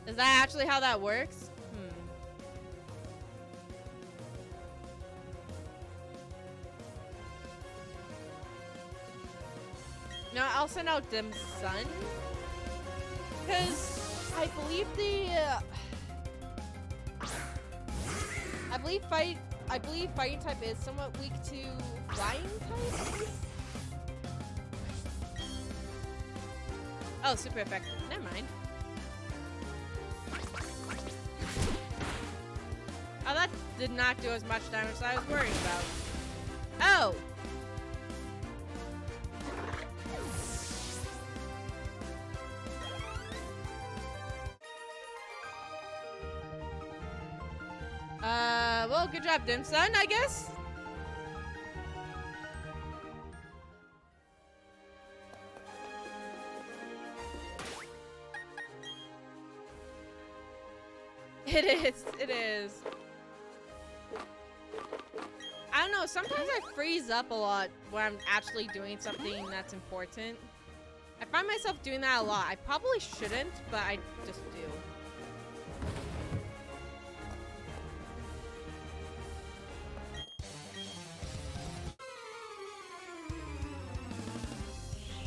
Is that actually how that works? No, I'll send out Dim Sun. Because I believe I believe fighting type is somewhat weak to flying type. Oh, super effective. Never mind. Oh, that did not do as much damage as I was worried about. Oh! Well, good job, Dim Sun, I guess? It is. I don't know, sometimes I freeze up a lot when I'm actually doing something that's important. I find myself doing that a lot. I probably shouldn't, but I just do.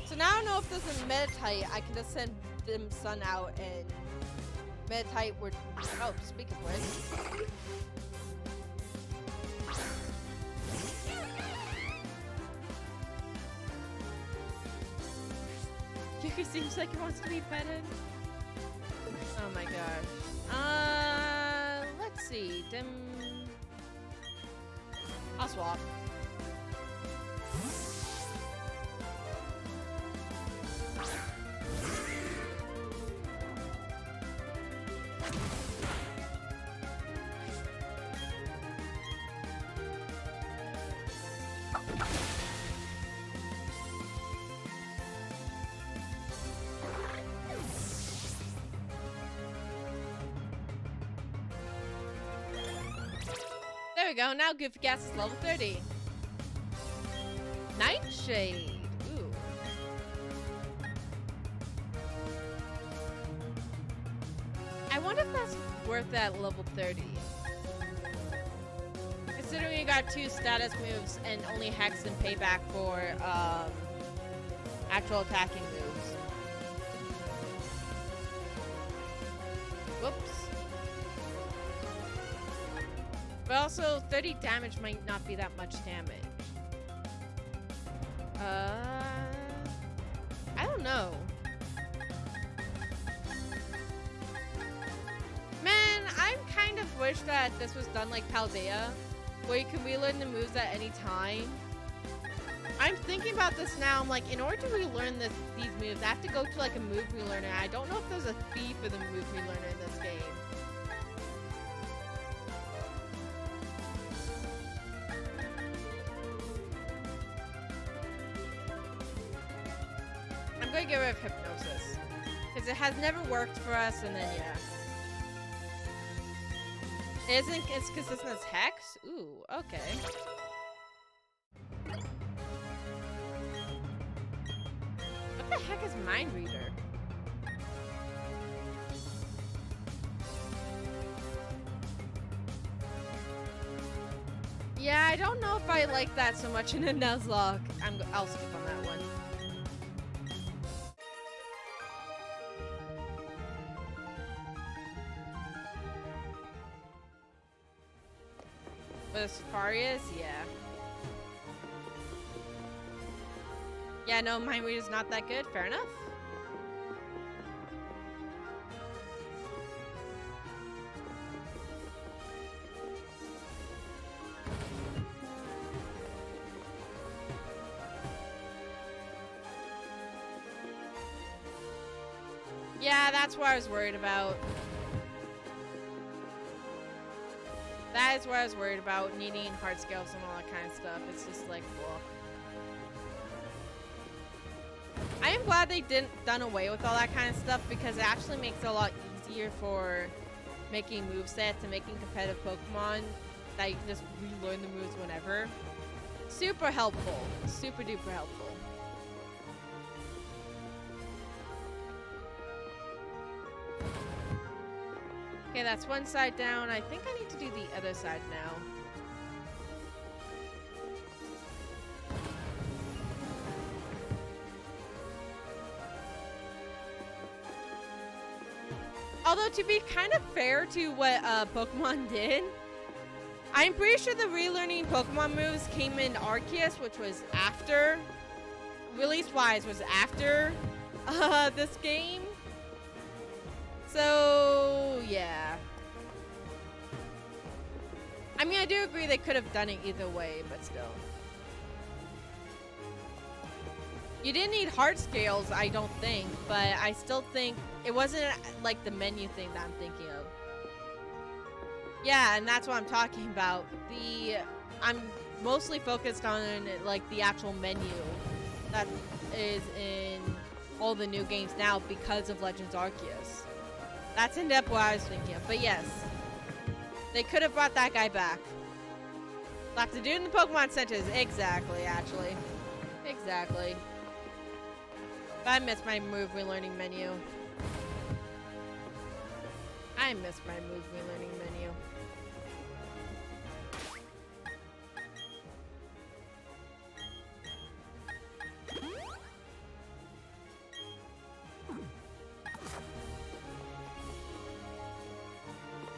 So now I don't know if this is Meditite. I can just send Dim Sun out and Meditite would. Oh, speak of which. Yuki seems like he wants to be petted. Oh my gosh. Let's see. I'll swap. There we go. Now Goofy Gas is level 30. Nightshade. Ooh. I wonder if that's worth that level 30. Considering you got 2 status moves and only Hex and Payback for actual attacking moves. Whoops. But also, 30 damage might not be that much damage. I don't know. Man, I kind of wish that this was done like Paldea, where you can relearn the moves at any time. I'm thinking about this now. I'm like, in order to relearn these moves, I have to go to like a move relearner. I don't know if there's a fee for the move relearner in this game. I'm going to get rid of Hypnosis. Because it has never worked for us, and then, yeah. It isn't as consistent as Hex? Ooh, okay. What the heck is Mind Reader? Yeah, I don't know if I like that so much in a Nuzlocke. I'll skip on that one. But Safarius, yeah. Yeah, no, Mind Reader's not that good. Fair enough. Yeah, that's what I was worried about. That is what I was worried about, needing hard scales and all that kind of stuff. It's just like, ugh. I am glad they didn't done away with all that kind of stuff because it actually makes it a lot easier for making movesets and making competitive Pokemon that you can just relearn the moves whenever. Super helpful. Super duper helpful. Okay, that's one side down. I think I need to do the other side now. Although, to be kind of fair to what Pokemon did, I'm pretty sure the relearning Pokemon moves came in Arceus, which was after, release-wise, was after this game. So, yeah. I mean, I do agree they could have done it either way, but still. You didn't need heart scales, I don't think, but I still think it wasn't like the menu thing that I'm thinking of. Yeah, and that's what I'm talking about. I'm mostly focused on like the actual menu that is in all the new games now because of Legends Arceus. That's in depth what I was thinking of, but yes, they could have brought that guy back. Like the dude in the Pokemon Centers, exactly, actually. Exactly. But I miss my move relearning menu. I miss my move relearning menu.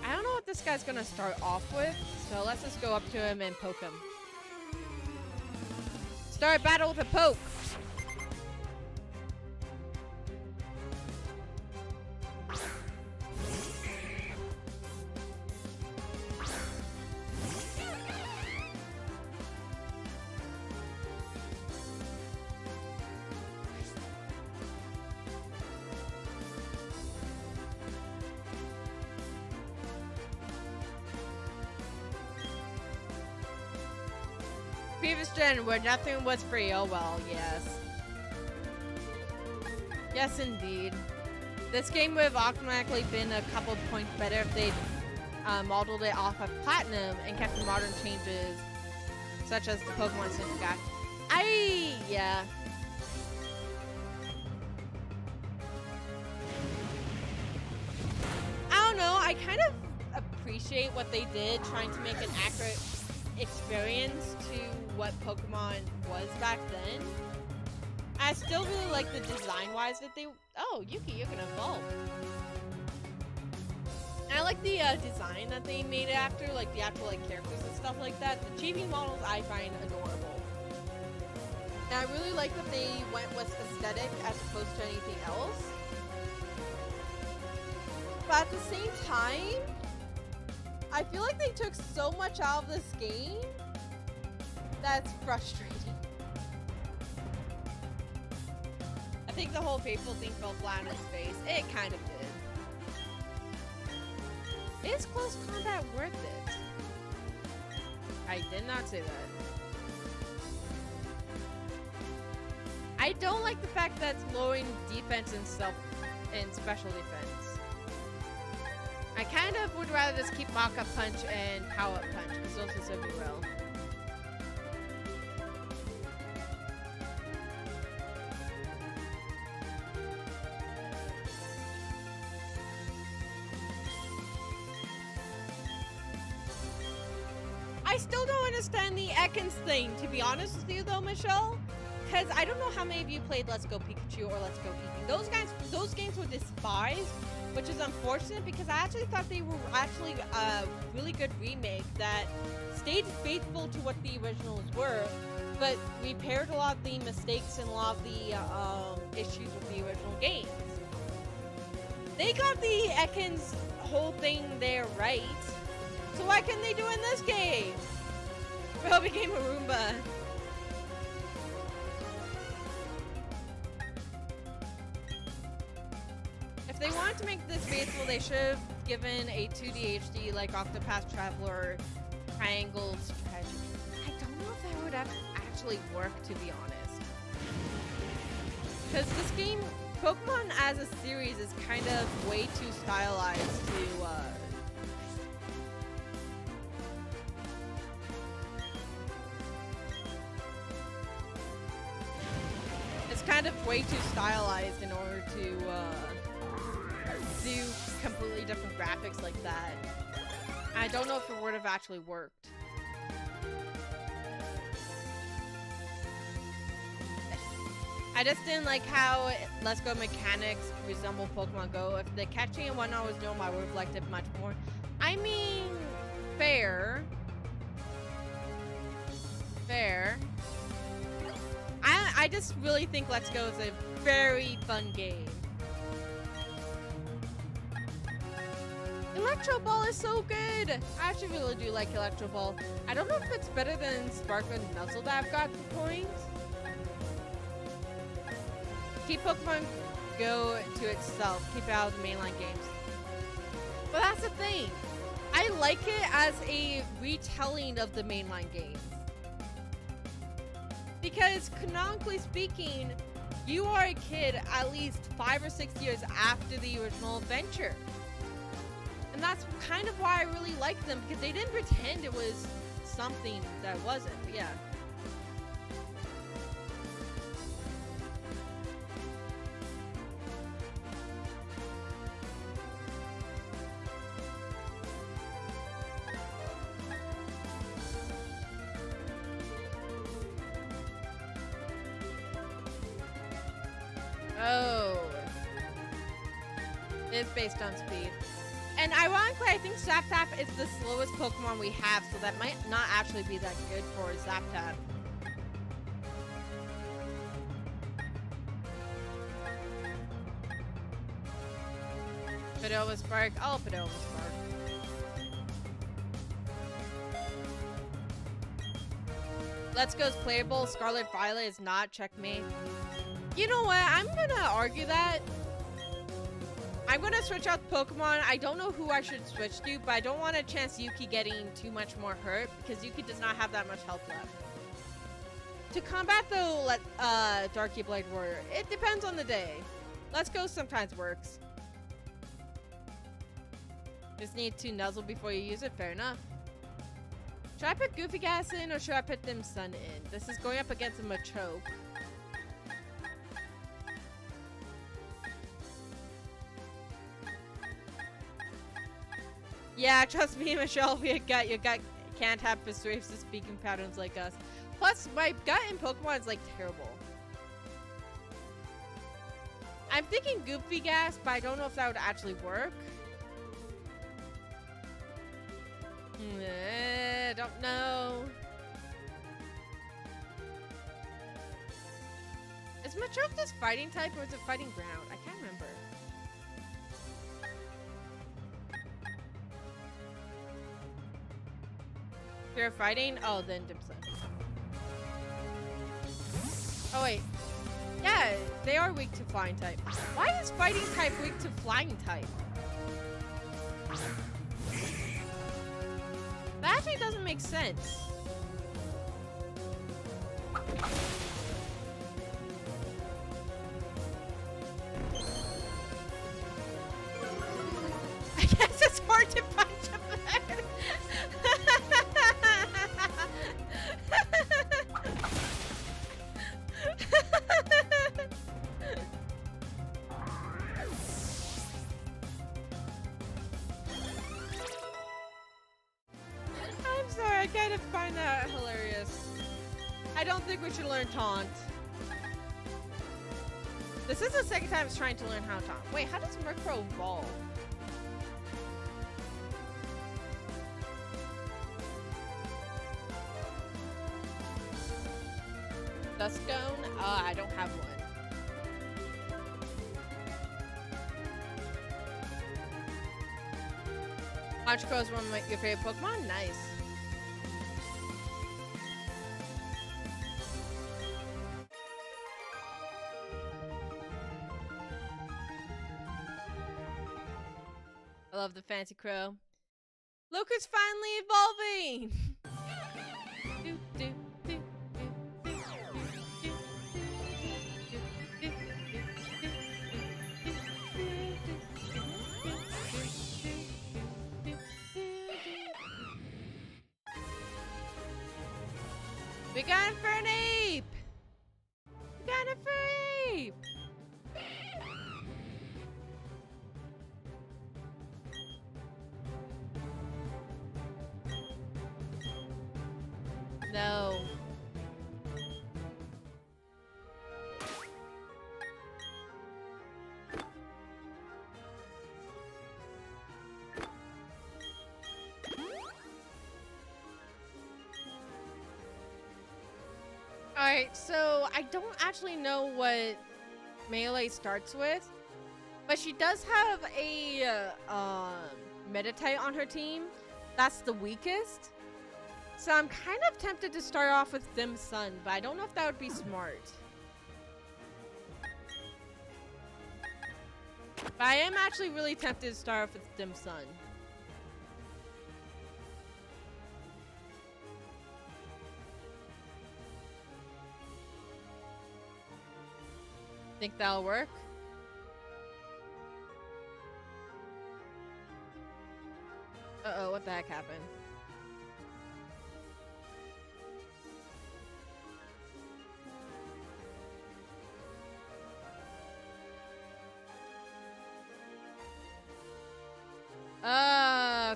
I don't know what this guy's gonna start off with, so let's just go up to him and poke him. Start battle with a poke! Previous gen where nothing was free. Oh well, yes. Yes, indeed. This game would have automatically been a couple points better if they'd modeled it off of Platinum and kept the modern changes, such as the Pokemon Center guy. Yeah. I don't know. I kind of appreciate what they did, trying to make an accurate experience to what Pokemon was back then. I still really like the design-wise that they... Oh, Yuki, you can evolve. And I like the design that they made it after, like the actual like characters and stuff like that. The chibi models I find adorable. And I really like that they went with aesthetic as opposed to anything else. But at the same time, I feel like they took so much out of this game that's frustrating. I think the whole Faithful thing fell flat in its face. It kind of did. Is close combat worth it? I did not say that. I don't like the fact that it's lowering defense and special defense. I kind of would rather just keep Mock-Up Punch and Power-Up Punch, because those will serve me well. I still don't understand the Ekans thing, to be honest with you though, Michelle. Because I don't know how many of you played Let's Go Pikachu or Let's Go Eevee. Those games were despised, which is unfortunate because I actually thought they were actually a really good remake that stayed faithful to what the originals were, but repaired a lot of the mistakes and a lot of the issues with the original games. They got the Ekans whole thing there right, so why couldn't they do it in this game? Bro became a Roomba. If they wanted to make this faithful, they should have given a 2D HD like Octopath Traveler triangle strategy. I don't know if that would actually work, to be honest. Because this game, Pokemon as a series is kind of way too stylized to, it's kind of way too stylized in order to, do completely different graphics like that. I don't know if it would have actually worked. I just didn't like how Let's Go mechanics resemble Pokemon Go. If the catching and whatnot was normal, I would have liked it much more. I mean, fair. Fair. I just really think Let's Go is a very fun game. Electro Ball is so good! I actually really do like Electro Ball. I don't know if it's better than Sparkle and Nuzzle that I've got for points. Keep Pokemon Go to itself. Keep it out of the mainline games. But that's the thing. I like it as a retelling of the mainline games. Because canonically speaking, you are a kid at least 5 or 6 years after the original adventure. And that's kind of why I really like them, because they didn't pretend it was something that wasn't. But yeah. Oh. It's based on speed. And ironically, I think Zaptap is the slowest Pokemon we have, so that might not actually be that good for Zaptap. Padova Spark. Oh, Padova Spark. Let's Go's playable. Scarlet Violet is not. Checkmate. You know what? I'm gonna argue that. I'm gonna switch out Pokemon. I don't know who I should switch to, but I don't want to chance Yuki getting too much more hurt, because Yuki does not have that much health left. To combat though, Darky Blade Warrior, it depends on the day. Let's Go sometimes works. Just need to nuzzle before you use it. Fair enough. Should I put Goofy Gas in, or should I put Dim Sun in? This is going up against a Machoke. Yeah, trust me, Michelle, your gut can't have persuasive speaking patterns like us. Plus, my gut in Pokemon is, like, terrible. I'm thinking Goofy Gas, but I don't know if that would actually work. Don't know. Is Machoke just fighting type, or is it fighting ground? I can't remember. They're fighting? Oh, then Dim Sun. Oh, wait. Yeah, they are weak to flying type. Why is fighting type weak to flying type? That actually doesn't make sense. I guess it's hard to punch a bird. I'm sorry, I kind of find that hilarious. I don't think we should learn taunt. This is the second time it's trying to learn how to taunt. Wait, how does Murkrow evolve? Duskstone? I don't have one. Honchkrow is one of your favorite Pokemon? Nice. love the fancy crow. Look who's finally evolving! Do, do, do, do, do, do, do, do, we got it for an ape! We got it for an ape! No. Alright, so I don't actually know what Melee starts with, but she does have a Meditite on her team. That's the weakest. So I'm kind of tempted to start off with Dim Sun, but I don't know if that would be smart. But I am actually really tempted to start off with Dim Sun. Think that'll work? Uh-oh, what the heck happened?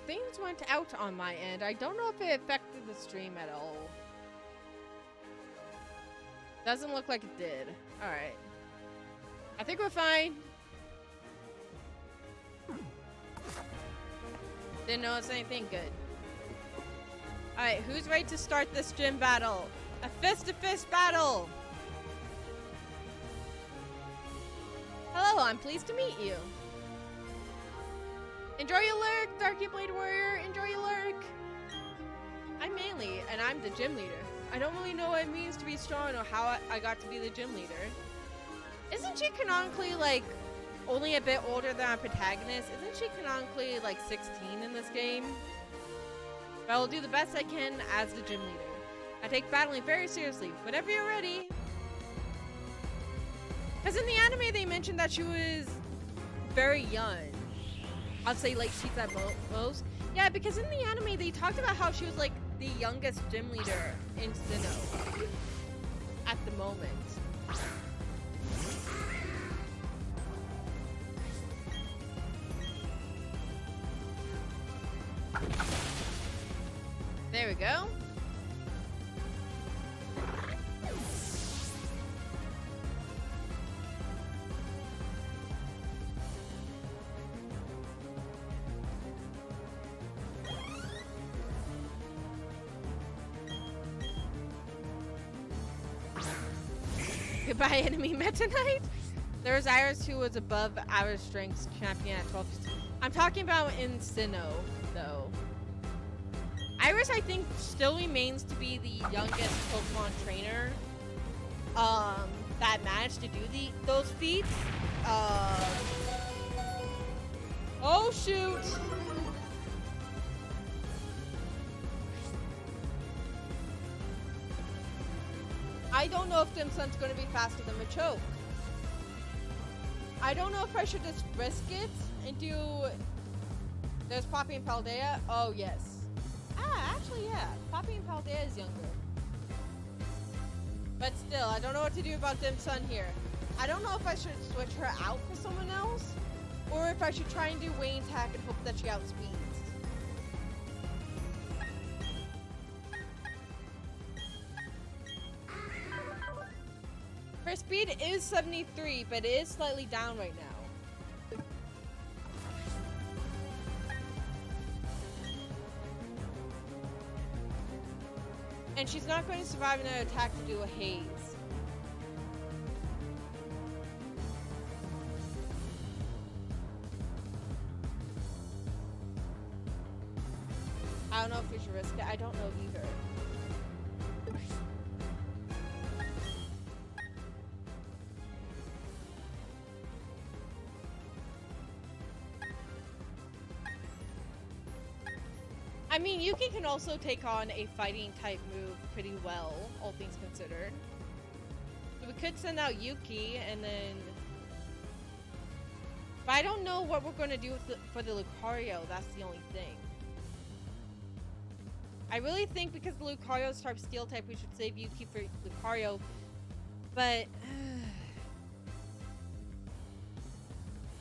Things went out on my end. I don't know if it affected the stream at all. Doesn't look like it did. Alright. I think we're fine. Didn't notice anything good. Alright, who's ready to start this gym battle? A fist-to-fist battle! Hello, I'm pleased to meet you. Enjoy your lurk, Darky Blade Warrior. Enjoy your lurk. I'm Manly, and I'm the gym leader. I don't really know what it means to be strong or how I got to be the gym leader. Isn't she canonically, like, only a bit older than our protagonist? Isn't she canonically, like, 16 in this game? But I will do the best I can as the gym leader. I take battling very seriously. Whenever you're ready. Because in the anime, they mentioned that she was very young. I'd say, like, she's at most. Yeah, because in the anime, they talked about how she was, like, the youngest gym leader in Sinnoh. At the moment. There we go. Goodbye, enemy Meta Knight. There was Iris, who was above average strength champion at 12. I'm talking about in Sinnoh, though. Iris, I think, still remains to be the youngest Pokemon trainer that managed to do those feats. Oh, shoot! I don't know if Dim Sun's going to be faster than Machoke. I don't know if I should just risk it and do... There's Poppy and Paldea. Oh, yes. Actually, yeah. Poppy and Paldea is younger. But still, I don't know what to do about Dim Sun here. I don't know if I should switch her out for someone else, or if I should try and do Wayne Attack and hope that she outspeeds. Her speed is 73, but it is slightly down right now. And she's not going to survive another attack to do a haze. I don't know if we should risk it. I don't know either. I mean, Yuki can also take on a fighting type move pretty well, all things considered. So we could send out Yuki and then... But I don't know what we're going to do with for the Lucario, that's the only thing. I really think because the Lucario is type Steel type, we should save Yuki for Lucario. But...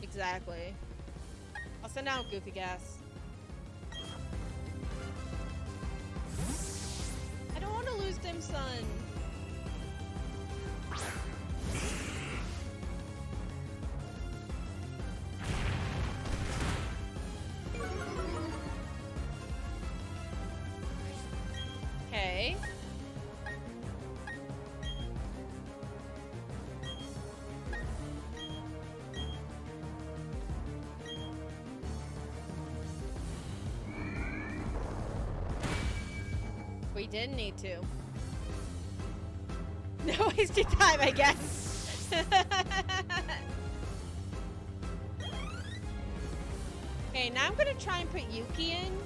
exactly. I'll send out Goofy Gas. I don't want to lose Dim Sun. Okay. We didn't need to. No wasted time, I guess. Okay, now I'm gonna try and put Yuki in.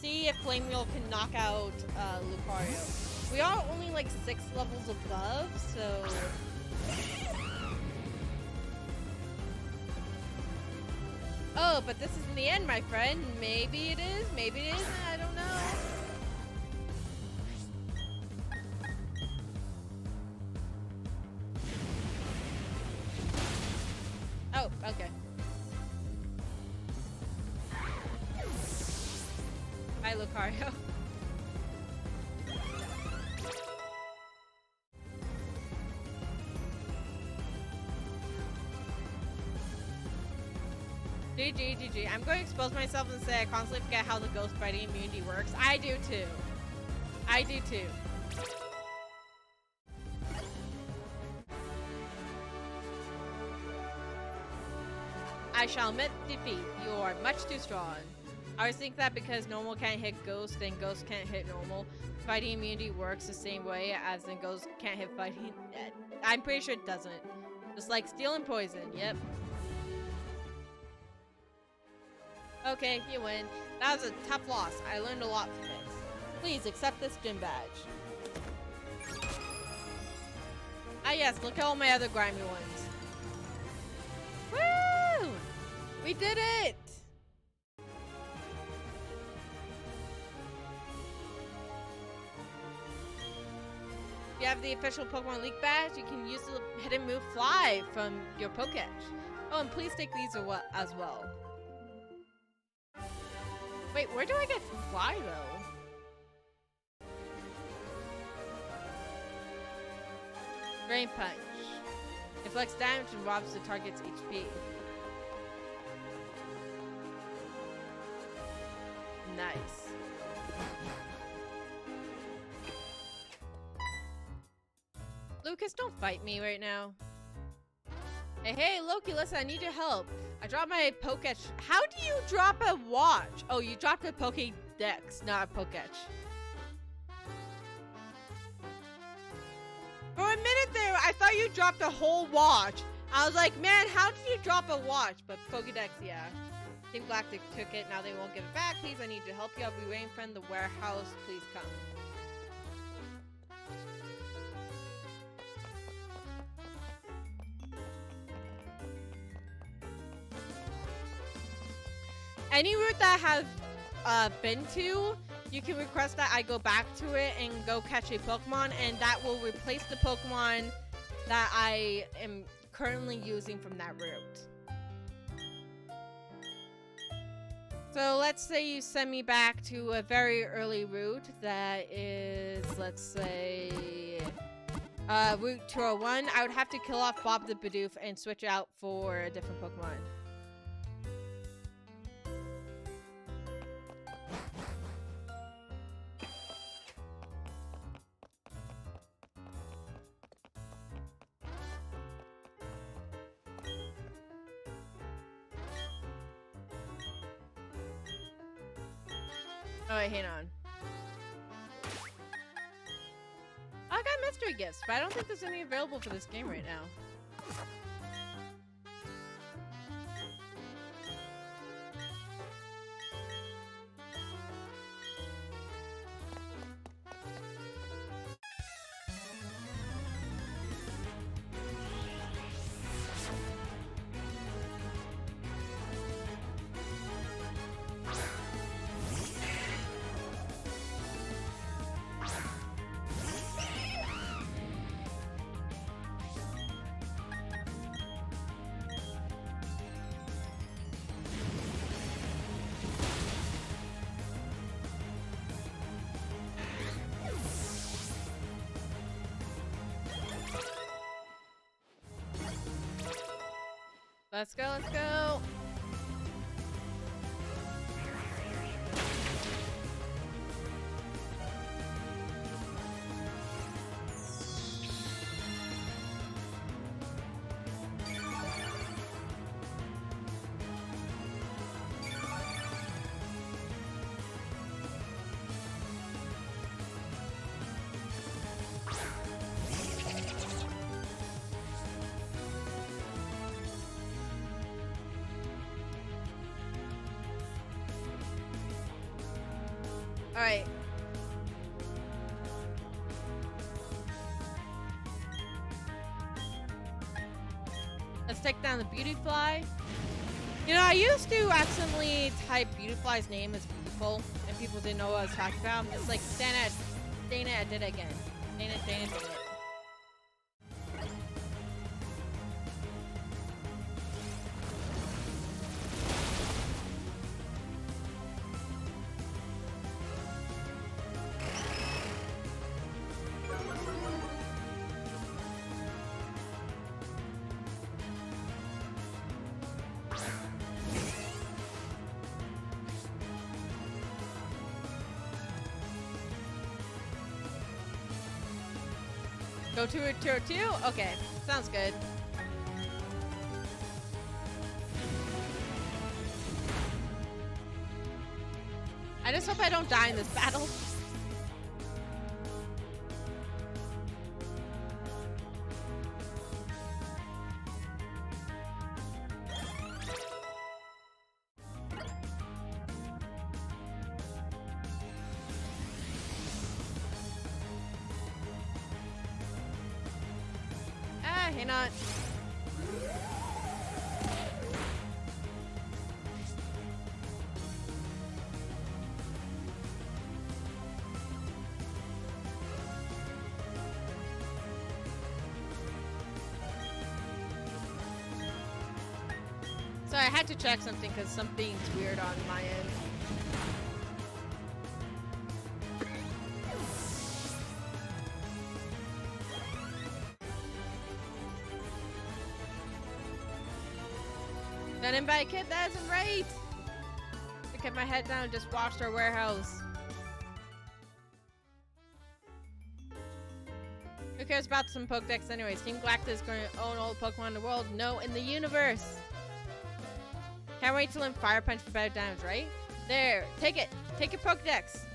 See if Flame Wheel can knock out Lucario. We are only like 6 levels above, so... Oh, but this isn't the end, my friend. Maybe it is, maybe it isn't, I don't know. Oh, okay. Bye, Lucario. GG. I'm going to expose myself and say I constantly forget how the ghost fighting immunity works. I do too. I do too. I shall admit defeat. You are much too strong. I always think that because normal can't hit ghost and ghost can't hit normal, fighting immunity works the same way as in ghost can't hit fighting. I'm pretty sure it doesn't. Just like steel and poison. Yep. Okay, you win. That was a tough loss. I learned a lot from it. Please accept this gym badge. Ah yes, look at all my other grimy ones. Woo! We did it! If you have the official Pokemon League badge, you can use the hidden move Fly from your Pokédex. Oh, and please take these as well. Wait, where do I get Fly, though? Drain Punch. Inflicts damage and robs the target's HP. Nice. Lucas, don't fight me right now. Hey, Loki, listen, I need your help. I dropped my Pokédex. How do you drop a watch? Oh, you dropped a Pokédex, not a Pokédex. For a minute there, I thought you dropped a whole watch. I was like, man, how did you drop a watch? But Pokédex, yeah. Team Galactic took it, now they won't give it back. Please, I need your help. You have a waiting friend, the warehouse. Please come. Any route that I have been to, you can request that I go back to it and go catch a Pokemon, and that will replace the Pokemon that I am currently using from that route. So let's say you send me back to a very early route that is, let's say, Route 201. I would have to kill off Bob the Bidoof and switch out for a different Pokemon. Oh wait, hang on. I got mystery gifts, but I don't think there's any available for this game right now. Let's go, let's go. All right. Let's take down the beauty fly. You know, I used to accidentally type beauty fly's name as beautiful, and people didn't know what I was talking about. It's like, Dana, I did it again. Dana, did it. Go to a tier 2? Okay, sounds good. I just hope I don't die in this battle. Hey, not. So I had to check something because something's weird on my end. Done in by a kid? That isn't right! I kept my head down and just watched our warehouse. Who cares about some Pokedex anyways? Team Galactus is going to own all the Pokemon in the world. No, in the universe! Can't wait to learn Fire Punch for better damage, right? There, take it! Take your Pokedex!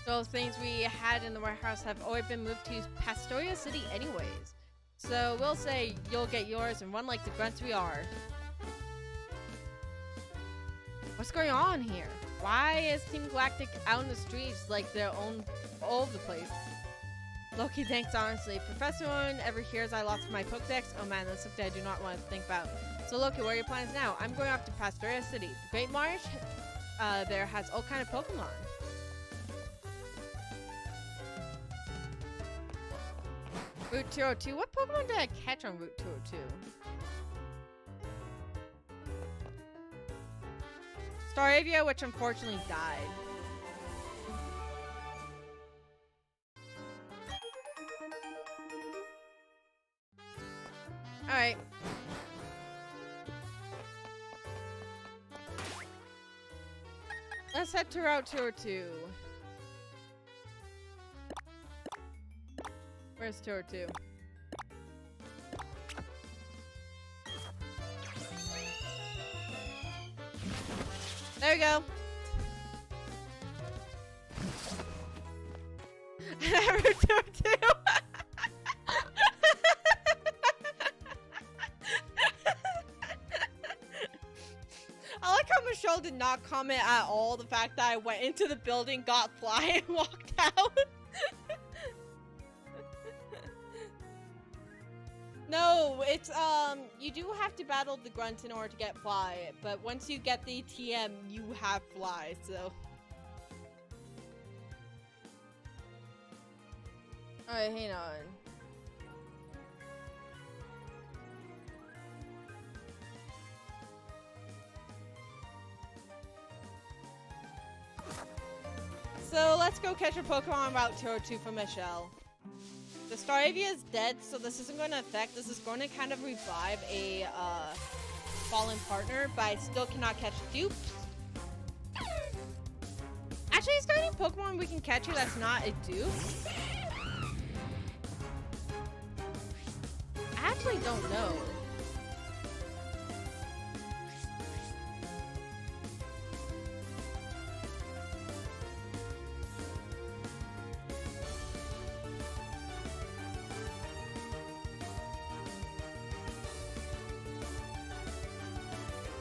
Those things we had in the warehouse have already been moved to Pastoria City anyways. So we'll say you'll get yours and run like the grunts we are. What's going on here? Why is Team Galactic out in the streets like they're all over the place? Loki, thanks honestly. Professor Owen ever hears I lost my Pokedex? Oh man, that's something I do not want to think about. So Loki, what are your plans now? I'm going off to Pastoria City. The Great Marsh there has all kind of Pokemon. Route 202. What Pokemon did I catch on Route 202? Staravia, which unfortunately died. Alright. Let's head to Route 202. Where's 202? There we go. Route 202. I like how Michelle did not comment at all the fact that I went into the building, got fly, and walked out. No, it's, you do have to battle the grunt in order to get fly, but once you get the TM, you have fly, so. Alright, hang on. So let's go catch a Pokemon on Route 202 for Michelle. The Staravia is dead, so this isn't going to affect. This is going to kind of revive a fallen partner, but I still cannot catch dupes. Actually, is there any Pokemon we can catch here that's not a dupe? I actually don't know.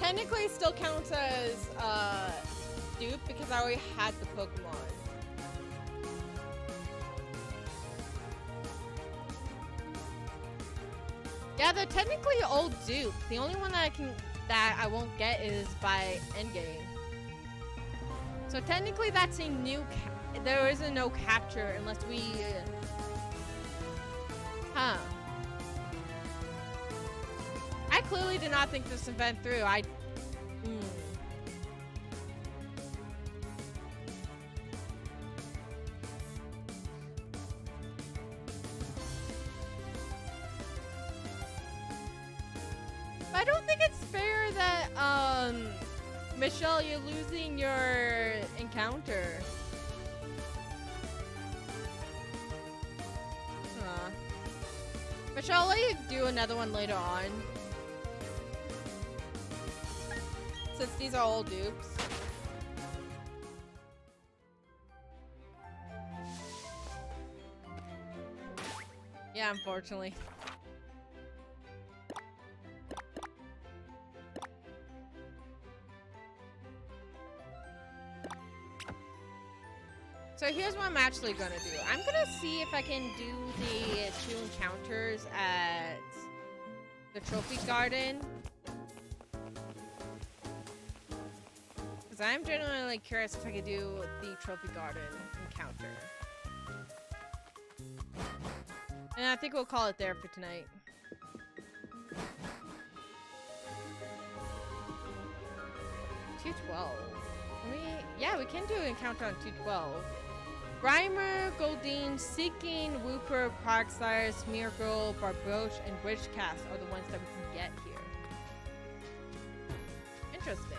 Technically, it still counts as dupe because I already had the Pokemon. Yeah, they're technically all dupe. The only one that I won't get is by endgame. So technically, that's a new. There is a no capture unless we. Huh. I clearly did not think this event through. I don't think it's fair that, Michelle, you're losing your encounter. Huh. Michelle, I'll let you do another one later on. Since these are all dupes. Yeah, unfortunately. So here's what I'm actually gonna do. I'm gonna see if I can do the 2 encounters at the Trophy Garden. Because I'm genuinely curious if I could do the Trophy Garden encounter. And I think we'll call it there for tonight. $212. Yeah, we can do an encounter on 212. Grimer, Goldeen, Seeking, Wooper, Parksire, Smeargle, Barbroach, and Bridgecast are the ones that we can get here. Interesting.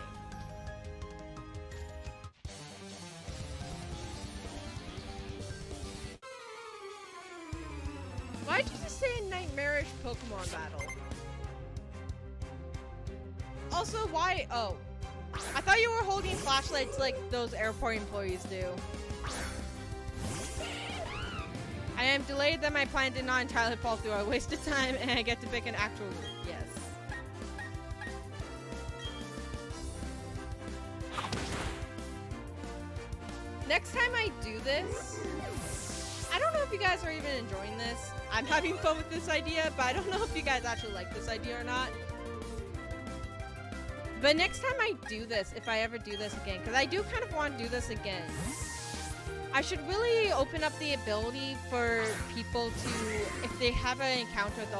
Why did you just say a nightmarish Pokemon battle? Also, why? Oh. I thought you were holding flashlights like those airport employees do. I am delayed that my plan did not entirely fall through. I wasted time and I get to pick an actual route. Yes. Next time I do this, I don't know if you guys are even enjoying this. I'm having fun with this idea, but I don't know if you guys actually like this idea or not. But next time I do this, if I ever do this again, because I do kind of want to do this again, I should really open up the ability for people to, if they have an encounter with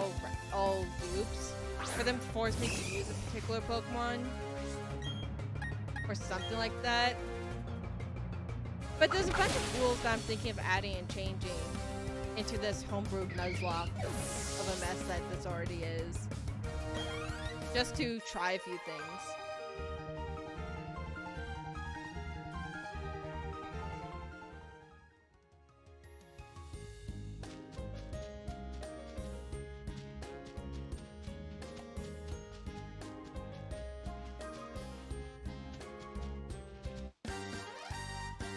all dupes, for them to force me to use a particular Pokemon. Or something like that. But there's a bunch of rules that I'm thinking of adding and changing into this homebrewed Nuzlocke of a mess that this already is. Just to try a few things.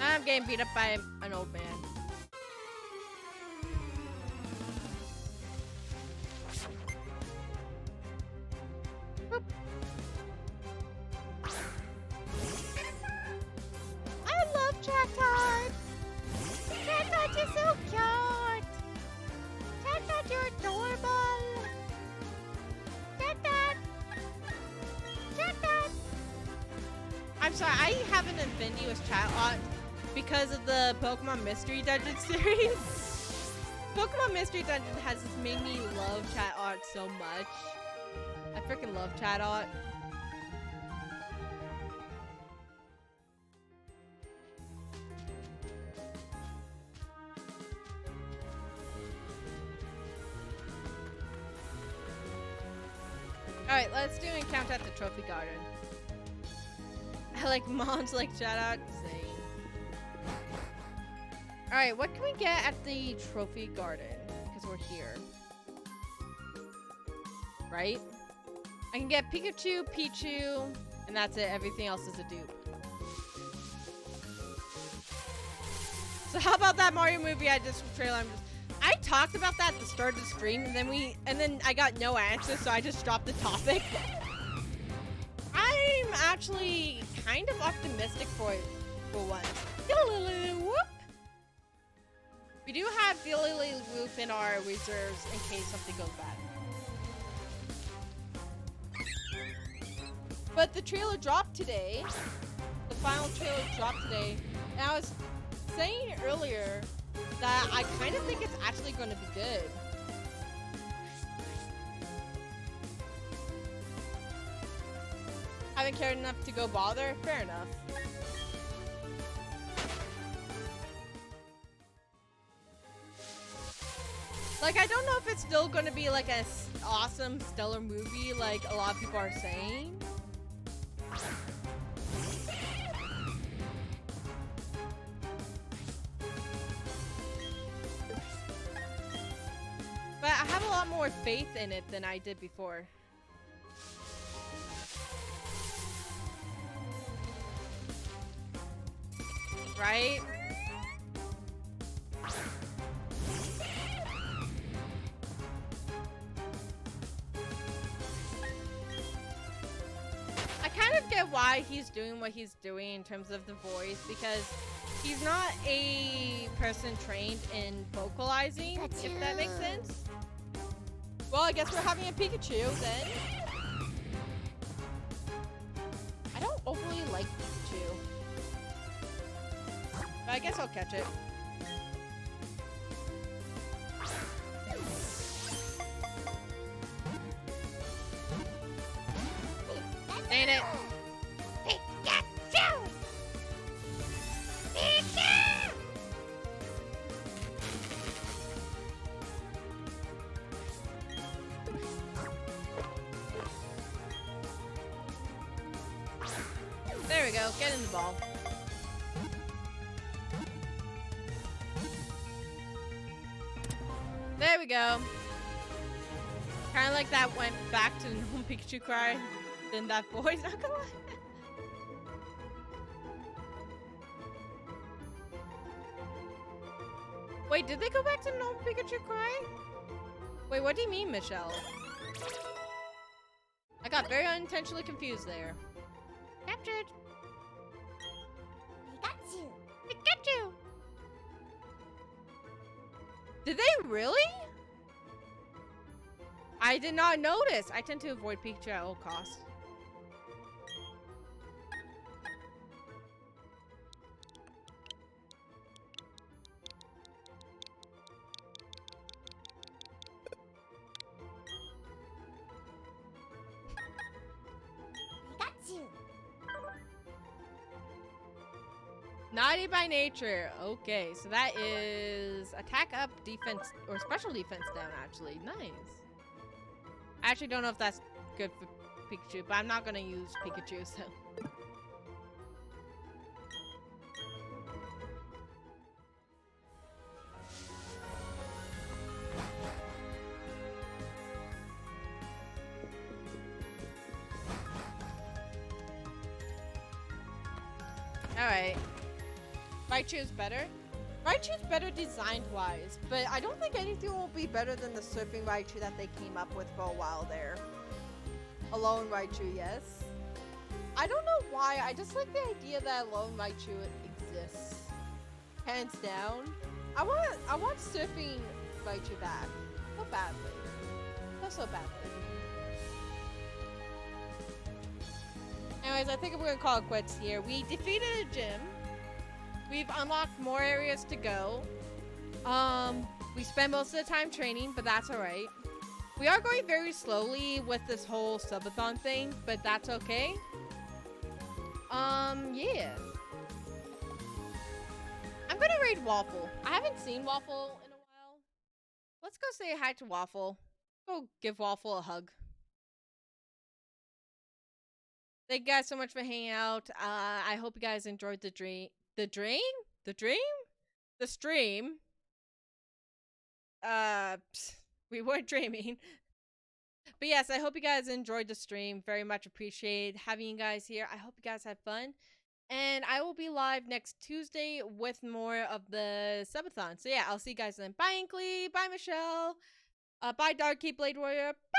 I'm getting beat up by an old man. Boop. I love Chatot! Chatot, you're so cute! Chatot, you're adorable! Chatot! Chatot! I'm sorry, I have an affinity with Chatot because of the Pokemon Mystery Dungeon series. Pokemon Mystery Dungeon has just made me love Chatot so much. I freaking love Chatot. Alright, let's do an encounter at the trophy garden. I like moms like shout out Zane. Alright, what can we get at the trophy garden? Because we're here. Right? I can get Pikachu, Pichu, and that's it. Everything else is a dupe. So how about that Mario movie I just trailer? I talked about that at the start of the stream, and then I got no answer, so I just dropped the topic. I'm actually kind of optimistic for it for once. Whoop. We do have Whoop in our reserves in case something goes bad. But the trailer dropped today. The final trailer dropped today. And I was saying earlier that I kind of think it's actually going to be good. Haven't cared enough to go bother? Fair enough. Like, I don't know if it's still going to be like an awesome, stellar movie like a lot of people are saying. But I have a lot more faith in it than I did before. Right? I kind of get why he's doing what he's doing in terms of the voice, because he's not a person trained in vocalizing, if that makes sense. Well, I guess we're having a Pikachu then. I don't overly like Pikachu, but I guess I'll catch it. Ain't it? Pikachu! Pikachu! There we go. Get in the ball. There we go. Kind of like that went back to the normal Pikachu cry. Then that voice. Not gonna lie. Wait, did they go back to normal Pikachu cry? Wait, what do you mean, Michelle? I got very unintentionally confused there. Captured. Pikachu. Pikachu. Did they really? I did not notice. I tend to avoid Pikachu at all costs. Pikachu. Naughty by nature. Okay, so that is attack up, defense, or special defense down, actually. Nice. I actually don't know if that's good for Pikachu, but I'm not going to use Pikachu, so. Alright. Raichu's better? Raichu's better design-wise, but I don't think anything will be better than the surfing Raichu that they came up with for a while there. Alone Raichu, yes. I don't know why, I just like the idea that Alone Raichu exists. Hands down. I want surfing Raichu back. So badly. So badly. Anyways, I think we're gonna call it quits here. We defeated a gym. We've unlocked more areas to go. We spent most of the time training, but that's alright. We are going very slowly with this whole subathon thing, but that's okay. Yeah. I'm gonna raid Waffle. I haven't seen Waffle in a while. Let's go say hi to Waffle. Go give Waffle a hug. Thank you guys so much for hanging out. I hope you guys enjoyed the dream. The dream? The dream? The stream. We weren't dreaming. But yes, I hope you guys enjoyed the stream. Very much appreciate having you guys here. I hope you guys had fun. And I will be live next Tuesday with more of the subathon. So yeah, I'll see you guys then. Bye, Inkley. Bye, Michelle. Bye, Darky Blade Warrior. Bye.